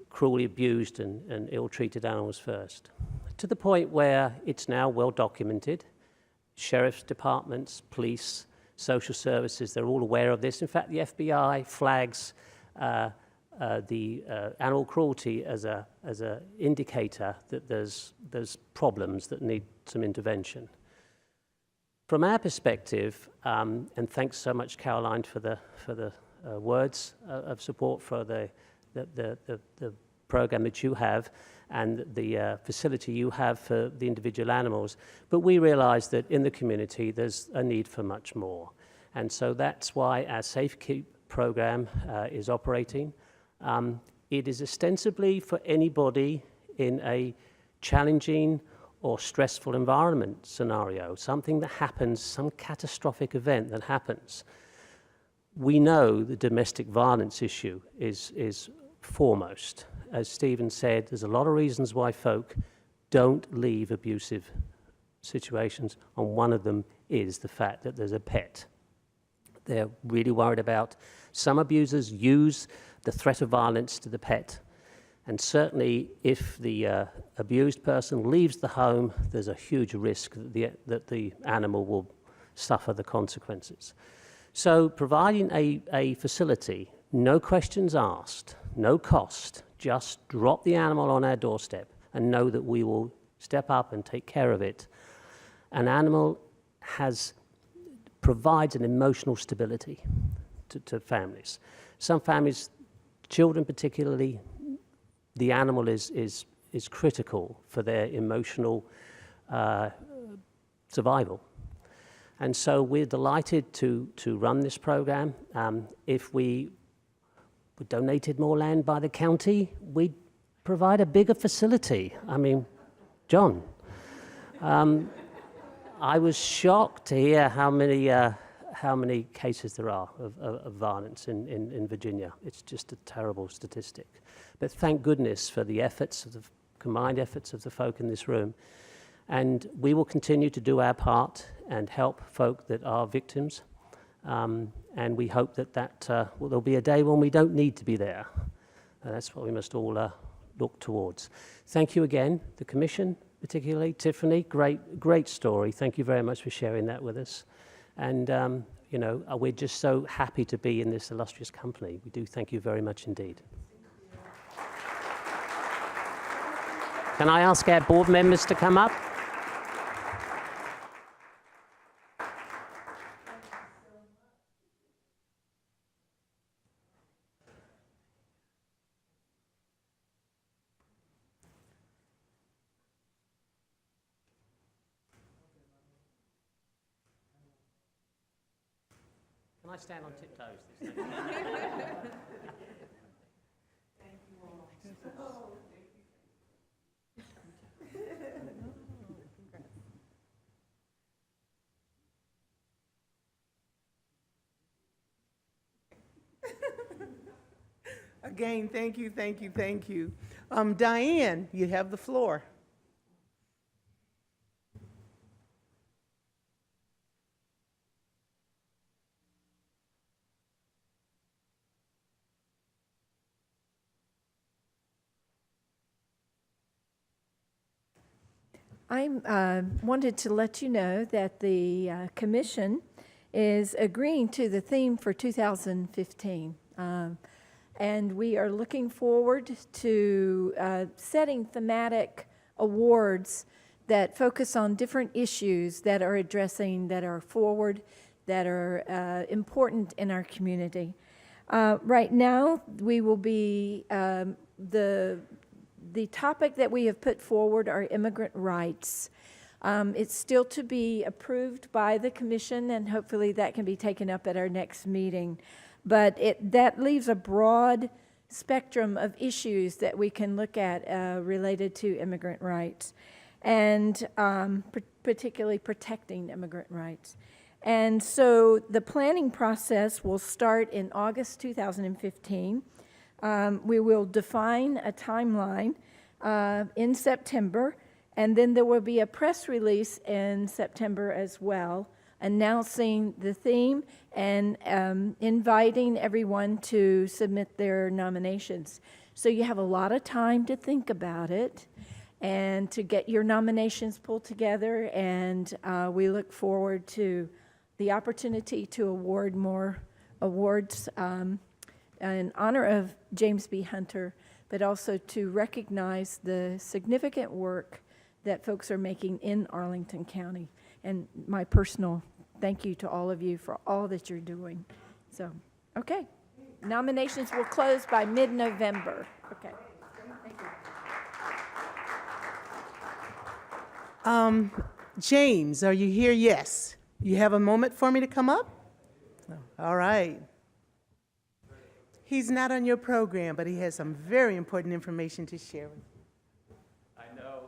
cruelly abused and ill-treated animals first, to the point where it's now well documented. Sheriff's departments, police, social services, they're all aware of this. In fact, the FBI flags the animal cruelty as a indicator that there's problems that need some intervention. From our perspective, and thanks so much, Caroline, for the words of support for the program that you have and the facility you have for the individual animals, but we realize that in the community there's a need for much more. And so that's why our Safe Keep program is operating. It is ostensibly for anybody in a challenging or stressful environment scenario, something that happens, some catastrophic event that happens. We know the domestic violence issue is foremost. As Stephen said, there's a lot of reasons why folk don't leave abusive situations, and one of them is the fact that there's a pet. They're really worried about. Some abusers use the threat of violence to the pet, and certainly if the abused person leaves the home, there's a huge risk that the animal will suffer the consequences. So providing a facility, no questions asked, no cost, just drop the animal on our doorstep and know that we will step up and take care of it. An animal provides an emotional stability to families. Some families, children particularly, the animal is critical for their emotional survival. And so we're delighted to run this program. If we were donated more land by the county, we'd provide a bigger facility. I mean, John, I was shocked to hear how many cases there are of violence in Virginia. It's just a terrible statistic. But thank goodness for the efforts, of the combined efforts of the folk in this room. And we will continue to do our part and help folk that are victims. And we hope that there'll be a day when we don't need to be there. And that's what we must all look towards. Thank you again, the Commission, particularly. Tiffany, great story. Thank you very much for sharing that with us. And we're just so happy to be in this illustrious company. We do thank you very much indeed. Can I ask our board members to come up? Can I stand on tiptoes this time? Again, thank you, thank you, thank you. Diane, you have the floor. I wanted to let you know that the Commission is agreeing to the theme for 2015. And we are looking forward to setting thematic awards that focus on different issues that are addressing, that are forward, that are important in our community. Right now, we will be, the topic that we have put forward are immigrant rights. It's still to be approved by the commission, and hopefully that can be taken up at our next meeting. But that leaves a broad spectrum of issues that we can look at related to immigrant rights, and particularly protecting immigrant rights. And so the planning process will start in August 2015. We will define a timeline in September, and then there will be a press release in September as well, announcing the theme and inviting everyone to submit their nominations. So you have a lot of time to think about it and to get your nominations pulled together, and we look forward to the opportunity to award more awards in honor of James B. Hunter, but also to recognize the significant work that folks are making in Arlington County. And my personal thank you to all of you for all that you're doing. So, okay. Nominations will close by mid-November. Okay. Thank you. James, are you here? Yes. You have a moment for me to come up? All right. He's not on your program, but he has some very important information to share with you. I know.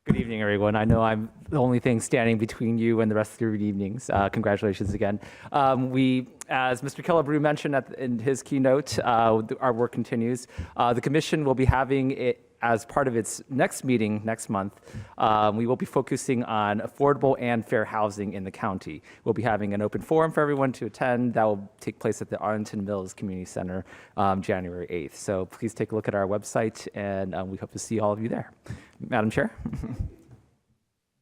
Good evening, everyone. I know I'm the only thing standing between you and the rest of your evenings. Congratulations again. As Mr. Kellibrew mentioned in his keynote, our work continues. The commission will be having it as part of its next meeting next month. We will be focusing on affordable and fair housing in the county. We'll be having an open forum for everyone to attend. That will take place at the Arlington Mills Community Center January 8th. So please take a look at our website, and we hope to see all of you there. Madam Chair.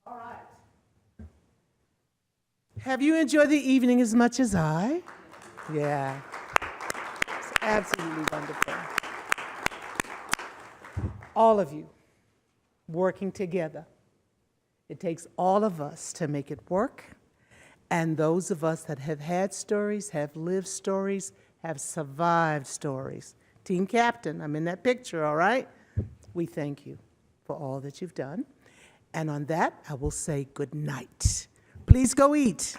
All right. Have you enjoyed the evening as much as I? Yeah. It's absolutely wonderful. All of you working together. It takes all of us to make it work. And those of us that have had stories, have lived stories, have survived stories. Team captain, I'm in that picture, all right? We thank you for all that you've done. And on that, I will say good night. Please go eat.